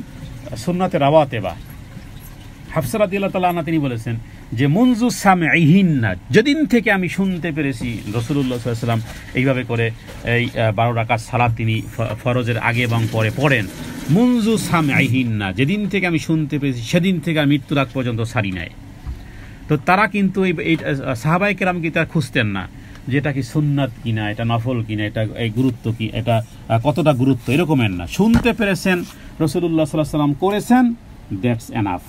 সুন্নাতে রাওয়াতে বা হাফসা রাদিয়াল্লাহু তাআলা আনহা তিনি বলেছেন যে মুনজু সামঈহিন্না, যেদিন থেকে আমি শুনতে পেরেছি রাসূলুল্লাহ সাল্লাল্লাহু আলাইহি ওয়াসাল্লাম এইভাবে করে এই 12 রাকাত সালাত তিনি ফরজের আগে এবং পরে পড়েন। মুনজু সামঈহিন্না, যেদিন থেকে আমি শুনতে পেরেছি সেদিন থেকে আর মৃত্যুর আগ পর্যন্ত সারি নাই। তো তারা কিন্তু এই সাহাবায়ে কেরাম কি তারা খুঁজতেন না যে এটা কি সুন্নাত কিনা, এটা নফল কিনা, এটা এই গুরুত্ব কি, এটা কতটা গুরুত্ব, এরকমের না। শুনতে পেরেছেন রাসূলুল্লাহ সাল্লাল্লাহু আলাইহি ওয়াসাল্লাম করেছেন, দ্যাটস এনাফ,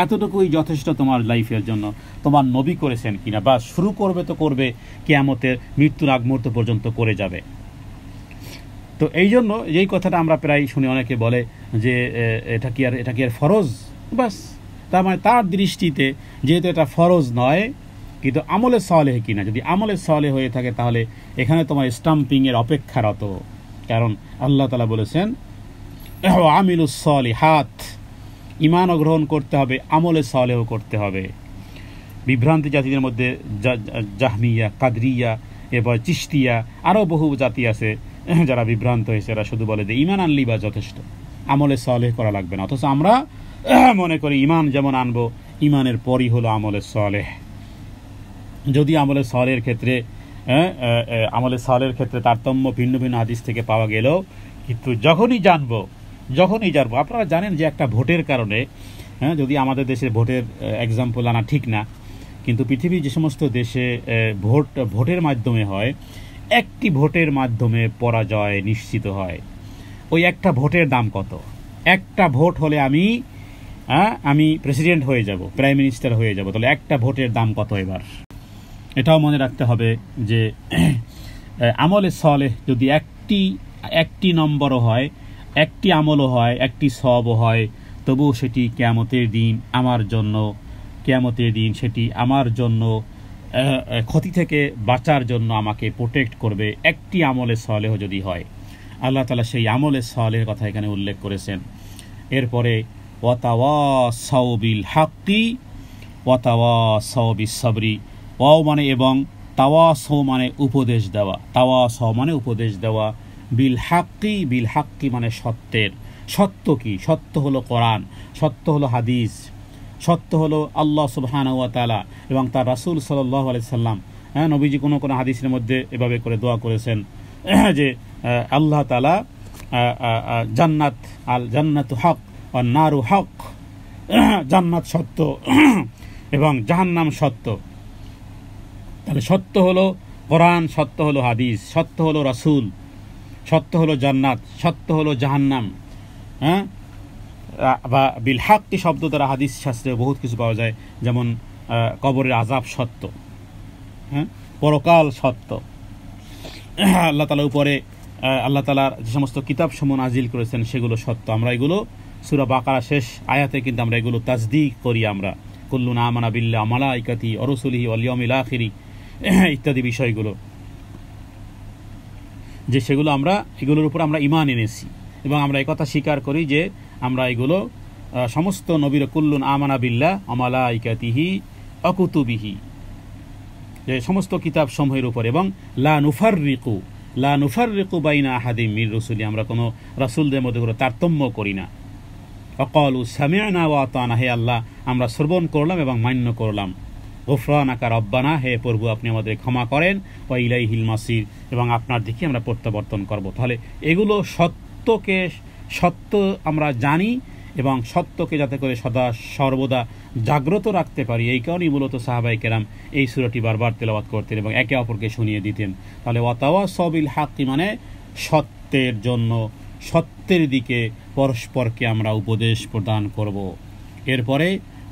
এতটুকুই যথেষ্ট তোমার লাইফের জন্য। তোমার নবী করেছেন কিনা বা শুরু করবে তো করবে, কিয়ামতের মৃত্যুর আগ মুহূর্ত পর্যন্ত করে যাবে। তো এই জন্য যেই কথাটা আমরা প্রায় শুনি, অনেকে বলে যে এটা কি আর ফরজ, বাস। তার মানে তার দৃষ্টিতে যেহেতু এটা ফরজ নয়, কিন্তু আমলে সালেহ কিনা, যদি আমলে সালেহ হয়ে থাকে তাহলে এখানে তোমার স্টাম্পিংয়ের অপেক্ষারত। কারণ আল্লাহ তাআলা বলেছেন আমিলুস সালিহাত, ঈমানও গ্রহণ করতে হবে, আমলে সালেহ করতে হবে। বিভ্রান্তি জাতিদের মধ্যে জাহমিয়া, কাদরিয়া, এরপর চিশতিয়া, আরও বহু জাতি আছে যারা বিভ্রান্ত হয়েছে। এরা শুধু বলে যে ঈমান আনলেই বা যথেষ্ট, আমলে সালেহ করা লাগবে না। অথচ আমরা মনে করি ঈমান যেমন আনবো, ঈমানের পরই হলো আমলে সালেহ। যদি আমলে সালেহের ক্ষেত্রে তারতম্য ভিন্ন ভিন্ন হাদিস থেকে পাওয়া গেলেও, কিন্তু যখনই জানবো আপনারা জানেন যে একটা ভোটের কারণে, যদি আমাদের দেশে ভোটের এক্সাম্পল আনা ঠিক না, কিন্তু পৃথিবীর যে সমস্ত দেশে ভোটের মাধ্যমে হয়, একটি ভোটের মাধ্যমে পরাজয় নিশ্চিত হয়। ওই একটা ভোটের দাম কত? একটা ভোট হলে আমি প্রেসিডেন্ট হয়ে যাব, প্রাইম মিনিস্টার হয়ে যাব, তাহলে একটা ভোটের দাম কত? এবার এটাও মনে রাখতে হবে যে আমলে সালেহ যদি একটি নম্বরও হয়, একটি আমলও হয়, একটি সওয়াবও হয়, তবুও সেটি কিয়ামতের দিন সেটি আমার জন্য ক্ষতি থেকে বাঁচার জন্য আমাকে প্রোটেক্ট করবে, একটি আমলে সালেহ যদি হয়। আল্লাহ তাআলা সেই আমলে সালেহের কথা এখানে উল্লেখ করেছেন। এরপরে ওয়াতাওয়াসাউ বিল হাক্কি ওয়াতাওয়াসাউ বিস সাবরি, ওয়াও মানে এবং, তাওয়াসাউ মানে উপদেশ দেওয়া, বিল হাক্কি মানে সত্যের। সত্য কি? সত্য হলো কোরআন, সত্য হলো হাদিস, সত্য হলো আল্লাহ সুবহানাহু ওয়া তাআলা এবং তার রাসূল সাল্লাল্লাহু আলাইহি সাল্লাম। নবীজি কোনো হাদিসের মধ্যে এভাবে করে দোয়া করেছেন যে আল্লাহ তাআলা জান্নাতু হক ওয়ান নারু হক, জান্নাত সত্য এবং জাহান্নাম সত্য। তাহলে সত্য হলো কোরআন, সত্য হলো হাদিস, সত্য হলো রাসূল, সত্য হলো জান্নাত, সত্য হলো জাহান্নাম। বা বিল হাক্কি শব্দ দ্বারা হাদিস শাস্ত্রে বহুত কিছু পাওয়া যায়, যেমন কবরের আযাব সত্য, পরকাল সত্য, আল্লাহ তাআলার উপরে আল্লাহ তাআলার যে সমস্ত কিতাবসমূহ নাজিল করেছেন সেগুলো সত্য। আমরা এগুলো সূরা বাকারা শেষ আয়াতে কিন্তু আমরা এগুলো তাসদীক করি। আমরা কুল্লুনা আমানা বিল্লাহি ওয়া মালাইকাতিহি ওয়া রুসুলিহি ওয়াল ইয়াউমিল আখিরি ইত্যাদি বিষয়গুলো। যে সেগুলো এগুলোর উপর আমরা ঈমান এনেছি এবং আমরা একথা স্বীকার করি যে আমরা এগুলো সমস্ত নবীর কুল্লুন আমানা বিল্লাহ ওয়া মালাইকাতিহি ওয়া কুতুবিহি, যে সমস্ত কিতাব সমূহের উপর, এবং লা নুফাররিকু বাইনা আহাদিম মির রুসুলি, আমরা কোনো রাসূলদের মধ্যে কোনো তারতম্য করি না। ওয়াকালু সামি'না ওয়া আতানা, হে আল্লাহ আমরা শ্রবণ করলাম এবং মান্য করলাম। গুফরানাকা রব্বানা, হে প্রভু আপনি আমাদের ক্ষমা করেন। ওয়া ইলাইহিল মাসির, এবং আপনার দিকে আমরা প্রত্যাবর্তন করব। তাহলে এগুলো সত্য আমরা জানি এবং সত্যকে যাতে করে সদা সর্বদা জাগ্রত রাখতে পারি, এই কারণেই মূলত সাহাবায়ে কেরাম এই সূরাটি বারবার তেলাওয়াত করতেন এবং একে অপরকে শুনিয়ে দিতেন। তাহলে ওয়াতাওয়াসাউ বিল হাক্কি মানে সত্যের জন্য, সত্যের দিকে পরস্পরকে আমরা উপদেশ প্রদান করব। এরপরে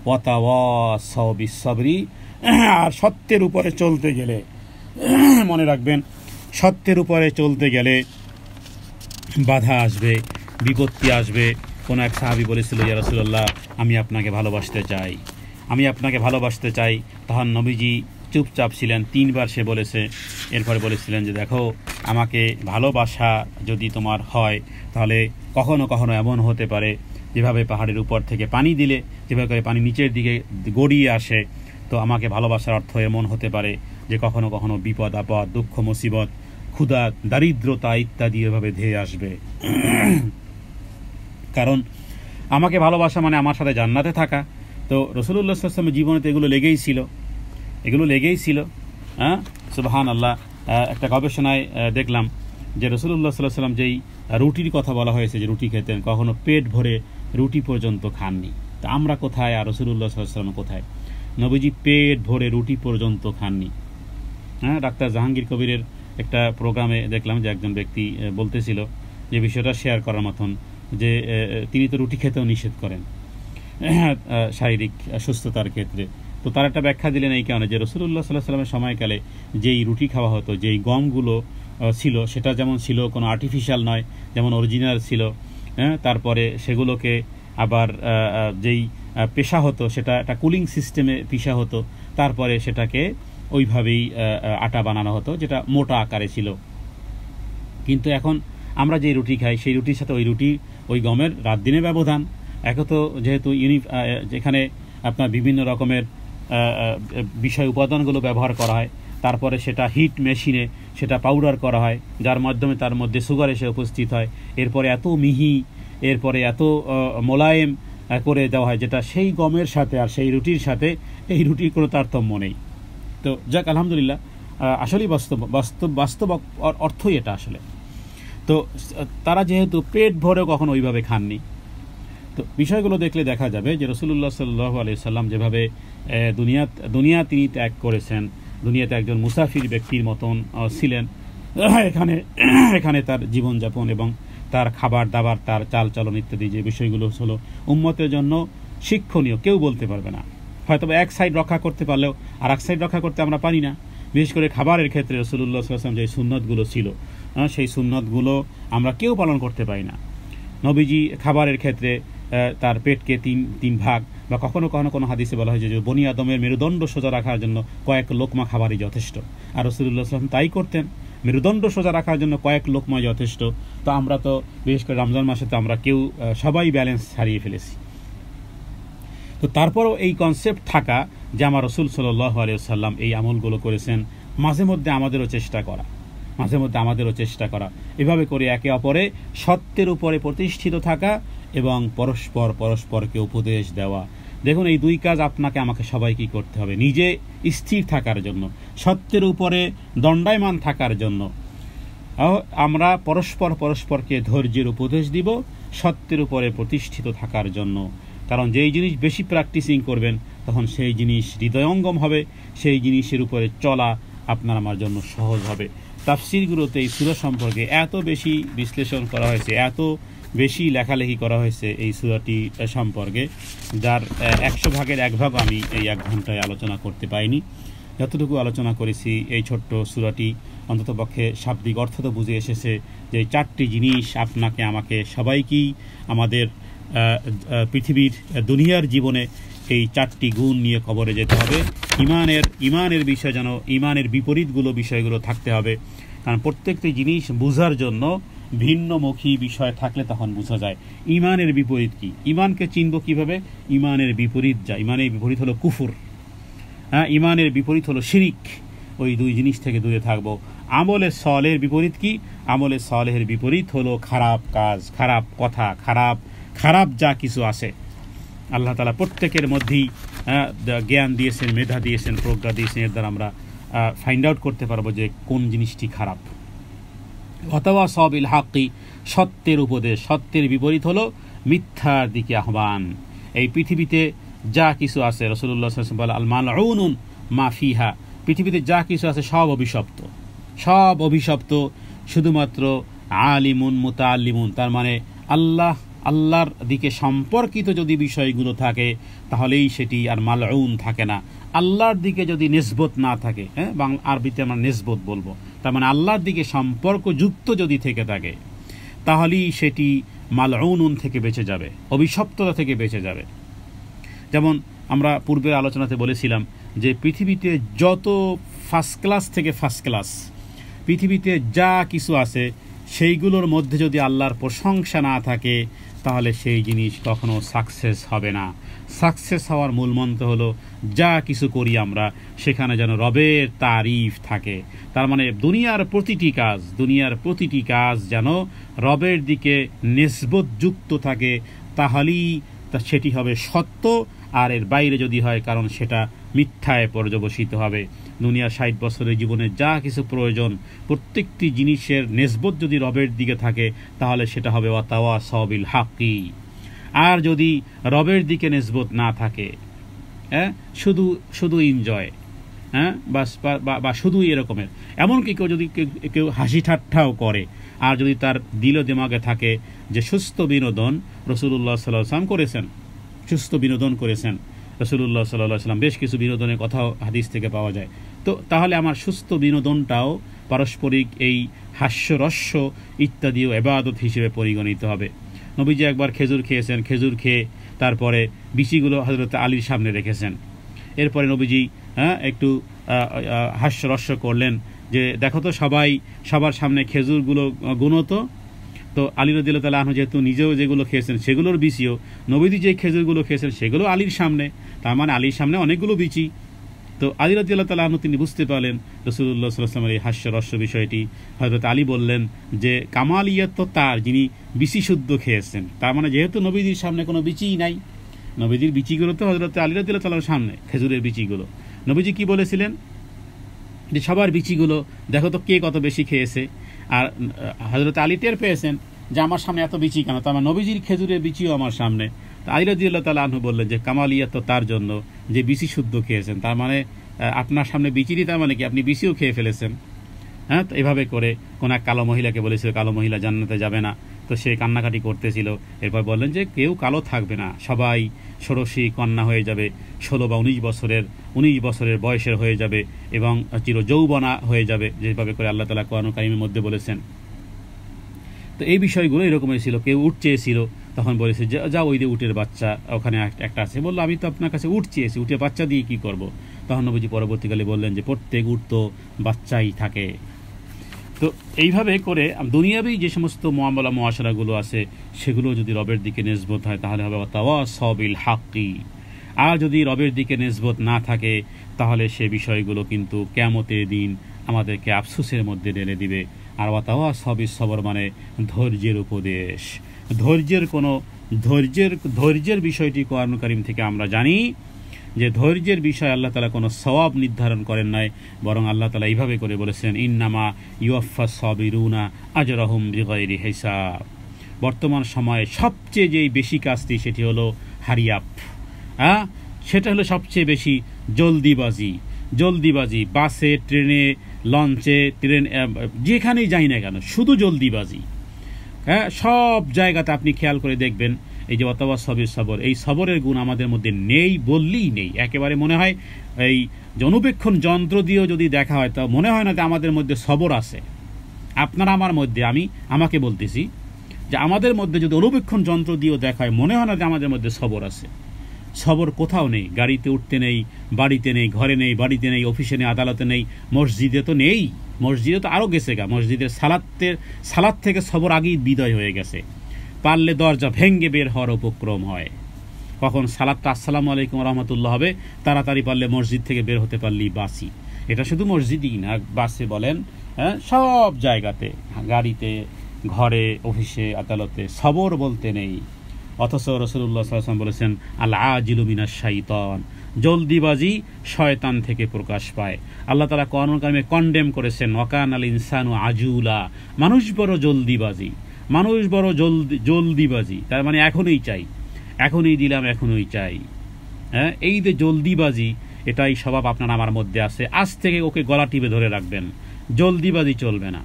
ওয়াতাওয়াসাউ বিস সাবরি, আর সত্যের উপরে চলতে গেলে মনে রাখবেন, সত্যের উপরে চলতে গেলে বাধা আসবে, বিপত্তি আসবে। কোনো এক সাহাবী বলেছিল, ইয়া রাসূলুল্লাহ আমি আপনাকে ভালোবাসতে চাই। তখন নবীজি চুপচাপ ছিলেন, 3 বার সে বলেছে। এরপরে বলেছিলেন যে দেখো, আমাকে ভালোবাসা যদি তোমার হয় তাহলে কখনো কখনো এমন হতে পারে যেভাবে পাহাড়ের উপর থেকে পানি দিলে যেভাবে করে পানি নিচের দিকে গড়িয়ে আসে, তো আমাকে ভালোবাসার অর্থ এমন হতে পারে যে কখনো কখনো বিপদ আপদ, দুঃখ মুসিবত, ক্ষুধা, দারিদ্রতা ইত্যাদি এভাবে ধেয়ে আসবে। কারণ আমাকে ভালোবাসা মানে আমার সাথে জান্নাতে থাকা। তো রাসূলুল্লাহ সাল্লাল্লাহু আলাইহি ওয়াসাল্লামের জীবনে তো এগুলো লেগেই ছিল। সুবহানাল্লাহ। একটা গবেষণায় দেখলাম যে রাসূলুল্লাহ সাল্লাল্লাহু আলাইহি ওয়াসাল্লাম যেই রুটির কথা বলা হয়েছে, যে রুটি খেতেন, কখনো পেট ভরে রুটি পর্যন্ত খাননি। তা আমরা কোথায় আর রাসূলুল্লাহ সাল্লাল্লাহু আলাইহি ওয়াসাল্লাম কোথায়? নবীজি পেট ভরে রুটি পর্যন্ত খাননি। ডাক্তার জাহাঙ্গীর কবিরের একটা প্রোগ্রামে দেখলাম যে একজন ব্যক্তি বলতেছিল যে বিষয়টা শেয়ার করার মতন, যে তিনি তো রুটি খেতেও নিষেধ করেন শারীরিক সুস্থতার ক্ষেত্রে। তো তার একটা ব্যাখ্যা দিলেন এই কারণে যে রাসূলুল্লাহ সাল্লাল্লাহু আলাইহি ওয়াসাল্লামের সময়কালে যেই রুটি খাওয়া হতো, যেই গমগুলো ছিল, সেটা যেমন ছিল কোনো আর্টিফিশিয়াল নয়, যেমন অরিজিনাল ছিল। তারপরে সেগুলোকে আবার যেই পেশা হতো সেটা একটা কুলিং সিস্টেমে পিষা হতো, তারপরে সেটাকে ওইভাবেই আটা বানানো হতো, যেটা মোটা আকারে ছিল। কিন্তু এখন আমরা যে রুটি খাই সেই রুটির সাথে ওই গমের রাত দিনে ব্যবধান। তো যেহেতু যেখানে আপনার বিভিন্ন রকমের বিষয় উপাদানগুলো ব্যবহার করা হয়, তারপরে সেটা হিট মেশিনে সেটা পাউডার করা হয়, যার মাধ্যমে তার মধ্যে সুগার এসে উপস্থিত হয়। এরপরে এত মিহি, এরপরে এত মোলায়েম করে দেওয়া হয়, যেটা সেই গমের সাথে আর সেই রুটির সাথে এই রুটির কোনো তারতম্য নেই। তো যাক আলহামদুলিল্লাহ, আসলেই বাস্তব অর্থই এটা আসলে। তো তারা যেহেতু পেট ভরেও কখনো ওইভাবে খাননি, তো বিষয়গুলো দেখলে দেখা যাবে যে রাসূলুল্লাহ সাল্লাল্লাহু আলাইহি সাল্লাম যেভাবে দুনিয়া তিনি ত্যাগ করেছেন, দুনিয়াতে একজন মুসাফির ব্যক্তির মতন ছিলেন। এখানে তার জীবনযাপন এবং তার খাবার দাবার, তার চালচলন ইত্যাদি যে বিষয়গুলো হলো উম্মতের জন্য শিক্ষণীয়, কেউ বলতে পারবে না। হয়তো এক সাইড রক্ষা করতে পারলেও আর এক সাইড রক্ষা করতে আমরা পারি না। বিশেষ করে খাবারের ক্ষেত্রে রাসূলুল্লাহ সাল্লাল্লাহু আলাইহি ওয়াসাল্লাম যে সুন্নতগুলো ছিল, সেই সুন্নতগুলো আমরা কেউ পালন করতে পারি না। নবীজি খাবারের ক্ষেত্রে তার পেটকে তিন ভাগ, বা কখনো কোনো হাদিসে বলা হয়েছে যে বনি আদমের মেরুদণ্ড সোজা রাখার জন্য কয়েক লোকমা খাবারই যথেষ্ট। আর রাসূলুল্লাহ সাল্লাল্লাহু আলাইহি ওয়াসাল্লাম তাই করতেন, মেরুদণ্ড সোজা রাখার জন্য কয়েক লোকমা যথেষ্ট। তো আমরা তো বিশেষ করে রমজান মাসে তো আমরা কেউ সবাই ব্যালেন্স হারিয়ে ফেলেছি। তো তারপরও এই কনসেপ্ট থাকা যে আমার রাসূল সাল্লাল্লাহু আলাইহি ওয়াসাল্লাম এই আমলগুলো করেছেন, মাঝে মধ্যে আমাদেরও চেষ্টা করা এভাবে করে একে অপরে সত্যের উপরে প্রতিষ্ঠিত থাকা এবং পরস্পরকে উপদেশ দেওয়া। দেখুন, এই 2 কাজ আপনাকে আমাকে সবাইকেই করতে হবে, নিজে স্থির থাকার জন্য, সত্যের উপরে দণ্ডায়মান থাকার জন্য। আমরা পরস্পরকে ধৈর্যের উপদেশ দিব সত্যের উপরে প্রতিষ্ঠিত থাকার জন্য। কারণ যেই জিনিস বেশি প্র্যাকটিসিং করবেন তখন সেই জিনিস হৃদয়ঙ্গম হবে, সেই জিনিসের উপরে চলা আপনার আমার জন্য সহজ হবে। তাফসিরগুলোতে এই সূরা সম্পর্কে এত বেশি বিশ্লেষণ করা হয়েছে, এত বেশি লেখালেখি করা হয়েছে এই সূরাটি সম্পর্কে, যার 100 ভাগের 1 ভাগ আমি এই 1 ঘন্টায় আলোচনা করতে পাইনি। যতটুকু আলোচনা করেছি এই ছোট্ট সূরাটি অন্ততপক্ষে শাব্দিক অর্থ তো বুঝে এসেছে যে 4টি জিনিস আপনাকে আমাকে সবাইকেই আমাদের পৃথিবীর দুনিয়ার জীবনে এই 4টি গুণ নিয়ে কবরে যেতে হবে। ইমানের বিষয় যেন ইমানের বিপরীতগুলো বিষয়গুলো থাকতে হবে। কারণ প্রত্যেকটি জিনিস বোঝার জন্য ভিন্নমুখী বিষয় থাকলে তখন বোঝা যায়। ইমানের বিপরীত কি, ইমানকে চিনব কিভাবে? ইমানের বিপরীত যা, ইমানের বিপরীত হলো কুফর, হ্যাঁ, ইমানের বিপরীত হলো শিরিক, ওই দুই জিনিস থেকে দূরে থাকবো। আমলে সালেহের বিপরীত কি? আমলে সালেহের বিপরীত হলো খারাপ কাজ, খারাপ কথা, খারাপ যা কিছু আছে। আল্লাহ তাআলা প্রত্যেকের মধ্যেই জ্ঞান দিয়েছেন, মেধা দিয়েছেন, প্রজ্ঞা দিয়েছেন, এর দ্বারা আমরা ফাইন্ড আউট করতে পারবো যে কোন জিনিসটি খারাপ। ওয়াতাওয়াসাউ বিল হাক্কি, সত্যের উপদেশ, সত্যের বিপরীত হলো মিথ্যার দিকে আহ্বান। এই পৃথিবীতে যা কিছু আছে, রাসূলুল্লাহ সাল্লাল্লাহু আলাইহি ওয়াসাল্লাম বলেন আল মালউনুন মা ফিহা, পৃথিবীতে যা কিছু আছে সব অভিশপ্ত, সব অভিশপ্ত, শুধুমাত্র আলিমুন মুতাআল্লিমুন, তার মানে আল্লাহর দিকে সম্পর্কিত যদি বিষয়গুলো থাকে তাহলেই সেটি আর মালউন থাকে না। আল্লাহর দিকে যদি নিসবত না থাকে, হ্যাঁ, বাংলা আরবিতে আমরা নিসবত বলবো, তার মানে আল্লাহর দিকে সম্পর্কযুক্ত যদি থেকে থাকে তাহলেই সেটি মালউন থেকে বেঁচে যাবে, অভিশপ্ততা থেকে বেঁচে যাবে। যেমন আমরা পূর্বের আলোচনাতে বলেছিলাম যে পৃথিবীতে যত ফার্স্ট ক্লাস থেকে ফার্স্ট ক্লাস পৃথিবীতে যা কিছু আছে সেইগুলোর মধ্যে যদি আল্লাহর প্রশংসা না থাকে তাহলে সেই জিনিস কখনো সাকসেস হবে না। সাকসেস হওয়ার মূল মন্ত্র হলো যা কিছু করি আমরা সেখানে যেন রবের তারিফ থাকে। তার মানে দুনিয়ার প্রতিটি কাজ যেন রবের দিকে নিসবতযুক্ত থাকে, তাহলেই সেটি হবে সত্য। আর এর বাইরে যদি হয়, কারণ সেটা মিথ্যায় পর্যবসিত হবে। দুনিয়ার 60 বছরের জীবনে যা কিছু প্রয়োজন প্রত্যেকটি জিনিসের নিসবত যদি রবের দিকে থাকে তাহলে সেটা হবে ওয়াতাওয়াসাউ বিল হাক্কি। আর যদি রবের দিকে নিসবত না থাকে, হ্যাঁ, শুধু এনজয়, হ্যাঁ, বা শুধু এরকমের, এমনকি কেউ হাসি ঠাট্টাও করে, আর যদি তার দিল দিমাগে থাকে যে সুস্থ বিনোদন রাসূলুল্লাহ সাল্লাল্লাহু আলাইহি ওয়াসাল্লাম করেছেন, সুস্থ বিনোদন করেছেন রাসূলুল্লাহ সাল্লাল্লাহু আলাইহি ওয়াসাল্লাম, বেশ কিছু বিনোদনের কথাও হাদিস থেকে পাওয়া যায়। তো তাহলে আমার সুস্থ বিনোদনটাও পারস্পরিক এই হাস্যরস্য ইত্যাদিও ইবাদত হিসেবে পরিগণিত হবে। নবীজি একবার খেজুর খেয়েছেন, খেজুর খেয়ে তারপরে বিচিগুলো হযরত আলীর সামনে রেখেছেন। এরপরে নবীজি একটু হাস্যরস্য করলেন যে দেখো তো সবার সামনে খেজুরগুলো গুণত। তো আলী রাদিয়াল্লাহু তাআলা আনহু যেহেতু নিজেও যেগুলো খেয়েছেন সেগুলোর বিচিও, নবীজি যে খেজুরগুলো খেয়েছেন সেগুলো আলীর সামনে, তার মানে আলীর সামনে অনেকগুলো বিচি। তো আলী রাদিয়াল্লাহু তাআলা আনহু তিনি বুঝতে পারলেন রাসূলুল্লাহ সাল্লাল্লাহু আলাইহি ওয়াসাল্লামের এই হাস্যরস্য বিষয়টি। হযরত আলী বললেন যে কামালিয়াত তো তার, যিনি বিচি শুদ্ধ খেয়েছেন, তার মানে যেহেতু নবীজির সামনে কোনো বিচিই নাই, নবীজির বিচিগুলো তো হযরত আলী রাদিয়াল্লাহু তাআলার সামনে, খেজুরের বিচিগুলো। নবীজি কি বলেছিলেন যে সবার বিচিগুলো দেখো তো কে কত বেশি খেয়েছে। আর হযরত আলী টের পেয়েছেন যে আমার সামনে এত বিচি কেন, তার মানে নবীজির খেজুরের বিচিও আমার সামনে। আলী রাদিয়াল্লাহু তাআলা আনহু বললেন যে কামালিয়াত তো তার জন্য যে বিচি শুদ্ধ খেয়েছেন, তার মানে আপনার সামনে বিচিরই, তার মানে কি আপনি বিচিও খেয়ে ফেলেছেন। হ্যাঁ, তো এভাবে করে কোন এক কালো মহিলাকে বলেছিল কালো মহিলা জান্নাতে যাবে না, তো সে কান্নাকাটি করতেছিল। এরপর বললেন যে কেউ কালো থাকবে না, সবাই ষোড়শী কন্যা হয়ে যাবে, 16 বা 19 বছরের বয়সের হয়ে যাবে এবং চিরযৌবনা হয়ে যাবে, যেভাবে করে আল্লাহ তাআলা কোরআন কারীমের মধ্যে বলেছেন। তো এই বিষয়গুলো এরকমই ছিল। কেউ উট চেয়েছিল, তখন বলেছে যা ওই যে উটের বাচ্চা ওখানে একটা আছে। বললো আমি তো আপনার কাছে উট চেয়েছি, উটের বাচ্চা দিয়ে কি করব। তখন নবীজি পরবর্তীকালে বললেন যে প্রত্যেক উট তো বাচ্চাই থাকে। তো এইভাবে করে দুনিয়াবি যে সমস্ত মুআমালা মুআশারাগুলো আছে সেগুলো যদি রবের দিকে নিসবত হয় তাহলে হবে ওয়াতাওয়াসাউ বিল হাক্কি। আর যদি রবের দিকে নিসবত না থাকে তাহলে সে বিষয়গুলো কিন্তু কিয়ামতের দিন আমাদেরকে আফসোসের মধ্যে ঢেলে দিবে। আর ওয়াতাওয়াসাউ বিস সবর মানে ধৈর্যের উপদেশ। ধৈর্যের বিষয়টি কোরআন কারীম থেকে আমরা জানি যে ধৈর্যের বিষয় আল্লাহ তাআলা কোনো সওয়াব নির্ধারণ করেন নাই, বরং আল্লাহ তাআলা এইভাবে করে বলেছেন ইন্নামা ইউওয়াফাস সাবিরুনা আজরাহুম বিগাইরি হিসাব। বর্তমান সময়ে সবচেয়ে যে বেশি কাজটি সেটি হলো হারিয়াপ, সেটা হলো সবচেয়ে বেশি জলদিবাজি। বাসে, ট্রেনে, লঞ্চে, যেখানেই যাই না কেন শুধু জলদিবাজি। সব জায়গাতে আপনি খেয়াল করে দেখবেন এই যে ওয়াতাওয়াসাউ বিস সবর, এই সবরের গুণ আমাদের মধ্যে নেই বললেই নেই। একেবারে মনে হয় এই অনুবীক্ষণ যন্ত্র দিয়েও যদি দেখা হয় তা মনে হয় না যে আমাদের মধ্যে সবর আছে। আপনার আমার মধ্যে, আমাকে বলতেছি যে আমাদের মধ্যে যদি অনুবীক্ষণ যন্ত্র দিয়েও দেখা হয় মনে হয় না যে আমাদের মধ্যে সবর আছে। সবর কোথাও নেই, গাড়িতে উঠতে নেই, বাড়িতে নেই, ঘরে নেই, বাড়িতে নেই, অফিসে নেই, আদালতে নেই, মসজিদে তো নেই, মসজিদে তো আরও গেছে গা, মসজিদের সালাত থেকে সবর আগেই বিদায় হয়ে গেছে। পারলে দরজা ভেঙ্গে বের হওয়ার উপক্রম হয়। কখন সালাতটা আসসালামু আলাইকুম রহমতুল্লাহ হবে, তাড়াতাড়ি পারলে মসজিদ থেকে বের হতে পারলেই বাসি। এটা শুধু মসজিদই না, বাসে বলেন, হ্যাঁ, সব জায়গাতে, গাড়িতে, ঘরে, অফিসে, আদালতে সবর বলতে নেই। অথচ রাসূলুল্লাহ সাল্লাল্লাহু আলাইহি ওয়াসাল্লাম বলেছেন, আল আজিলু মিনাশ শাইতান, জলদিবাজি শয়তান থেকে প্রকাশ পায়। আল্লাহ তাআলা কোরআন কারিমে কন্ডেম করেছেন, ওয়াকানাল ইনসানু আজুলা, মানুষ বড় জলদিবাজি, মানুষ বড় জলদিবাজি, তার মানে এখনই চাই, এখনই দিলাম, এখনই চাই। হ্যাঁ, এই যে জলদিবাজি, এটাই স্বভাব আপনার আমার মধ্যে আছে। আজ থেকে ওকে গলা টিপে ধরে রাখবেন, জলদিবাজি চলবে না।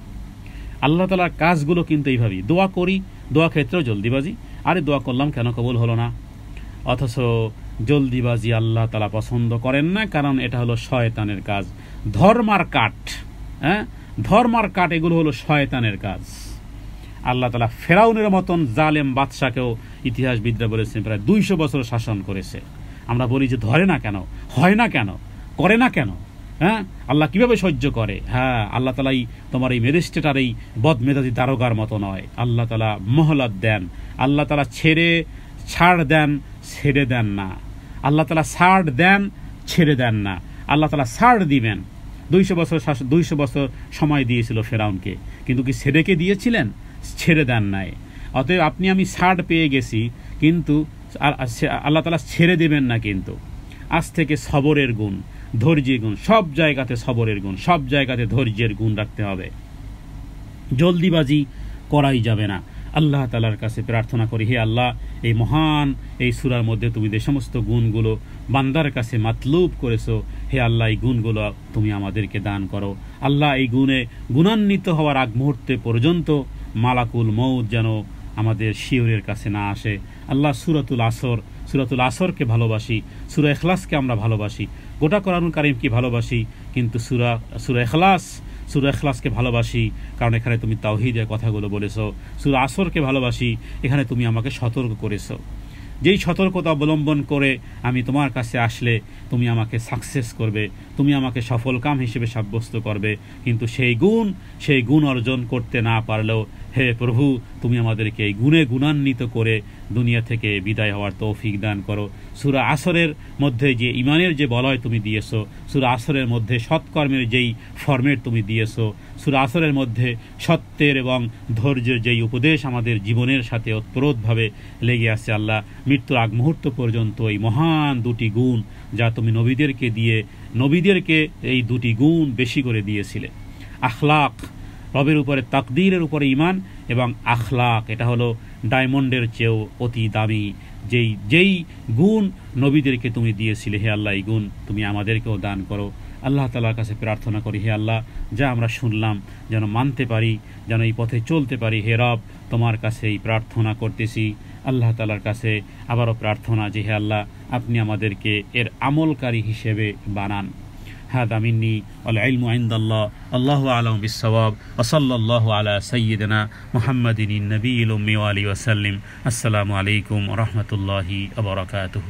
আল্লাহ তাআলার কাজগুলো কিন্তু এইভাবেই, দোয়া করি, দোয়া ক্ষেত্রেও জলদিবাজি, আরে দোয়া করলাম কেন কবুল হলো না। অথচ জলদিবাজি আল্লাহ তাআলা পছন্দ করেন না, কারণ এটা হলো শয়তানের কাজ। ধর্মার কাঠ, হ্যাঁ, ধর্মার কাঠ, এগুলো হলো শয়তানের কাজ। আল্লাহ তাআলা ফেরাউনের মতন জালেম বাদশাকেও ইতিহাসবিদরা বলেছেন প্রায় 200 বছর শাসন করেছে। আমরা বলি যে ধরে না কেন, হয় না কেন, করে না কেন, হ্যাঁ, আল্লাহ কিভাবে সহ্য করে? হ্যাঁ, আল্লাহ তাআলাই তোমার এই ম্যাজিস্ট্রেট আর এই বদমেজাজি দারোগার মতো নয়। আল্লাহ তাআলা মহলত দেন, আল্লাহ তাআলা ছাড় দেন, ছেড়ে দেন না। আল্লাহ তাআলা ছাড় দেন, ছেড়ে দেন না। আল্লাহ তাআলা ছাড় দিবেন। 200 বছর সময় দিয়েছিল ফেরাউনকে, কিন্তু কি ছেড়েকে দিয়েছিলেন? ছেড়ে দেন নাই। অতএব আপনি আমি ছাড় পেয়ে গেছি, কিন্তু আল্লাহ তাআলা ছেড়ে দেবেন না। কিন্তু আজ থেকে সবরের গুণ, ধৈর্যের গুণ, সব জায়গাতে সবরের গুণ, সব জায়গাতে ধৈর্যের গুণ রাখতে হবে। জলদিবাজি করাই যাবে না। আল্লাহ তাআলার কাছে প্রার্থনা করি, হে আল্লাহ, এই মহান এই সূরার মধ্যে তুমি যে সমস্ত গুণগুলো বান্দার কাছে মাতলুব করেছো, হে আল্লাহ, এই গুণগুলো তুমি আমাদেরকে দান করো। আল্লাহ, এই গুণে গুণান্বিত হওয়ার আগ মুহূর্তে পর্যন্ত মালাকুল মউত যেন আমাদের শিয়রের কাছে না আসে। আল্লাহ, সূরাতুল আসরকে ভালোবাসি, সূরা ইখলাসকে আমরা ভালোবাসি, গোটা কোরআনুল কারীমকে ভালোবাসি, কিন্তু সূরা ইখলাসকে ভালোবাসি কারণ এখানে তুমি তাওহীদের কথাগুলো বলেছো। সূরা আসরকে ভালোবাসি, এখানে তুমি আমাকে সতর্ক করেছো। যেই সতর্কতা অবলম্বন করে আমি তোমার কাছে আসলে তুমি আমাকে সাকসেস করবে, তুমি আমাকে সফল কাম হিসেবে সাব্যস্ত করবে। কিন্তু সেই গুণ অর্জন করতে না পারলেও হে প্রভু, তুমি আমাদেরকে এই গুণে গুণান্বিত করে দুনিয়া থেকে বিদায় হওয়ার তৌফিক দান করো। সূরা আসরের মধ্যে যে ইমানের যে বলয় তুমি দিয়েছো, সূরা আসরের মধ্যে সৎকর্মের যেই ফরম্যাট তুমি দিয়েছো, সূরা আসরের মধ্যে সত্যের এবং ধৈর্যের যেই উপদেশ আমাদের জীবনের সাথে ওতপ্রোতভাবে লেগে আছে, আল্লাহ, মৃত্যুর আগ মুহূর্ত পর্যন্ত এই মহান দুটি গুণ যা তুমি নবীদেরকে এই দুটি গুণ বেশি করে দিয়েছিলে। আখলাক, রবের উপরে তাকদীরের উপরে ঈমান, এবং আখলাক, এটা হলো ডায়মন্ডের চেয়েও অতি দামি যেই গুণ নবীদেরকে তুমি দিয়েছিলে। হে আল্লাহ, এই গুণ তুমি আমাদেরকেও দান করো। আল্লাহ তাআলার কাছে প্রার্থনা করি, হে আল্লাহ, যা আমরা শুনলাম যেন মানতে পারি, যেন এই পথে চলতে পারি। হে রব, তোমার কাছে এই প্রার্থনা করতেছি। আল্লাহ তাআলার কাছে আবারও প্রার্থনা যে হে আল্লাহ, আপনি আমাদেরকে এর আমলকারী হিসেবে বানান। هذا مني والعلم عند الله، الله أعلم بالصواب، وصلى الله على سيدنا محمد النبي الأمي وآله وسلم. السلام عليكم ورحمة الله وبركاته.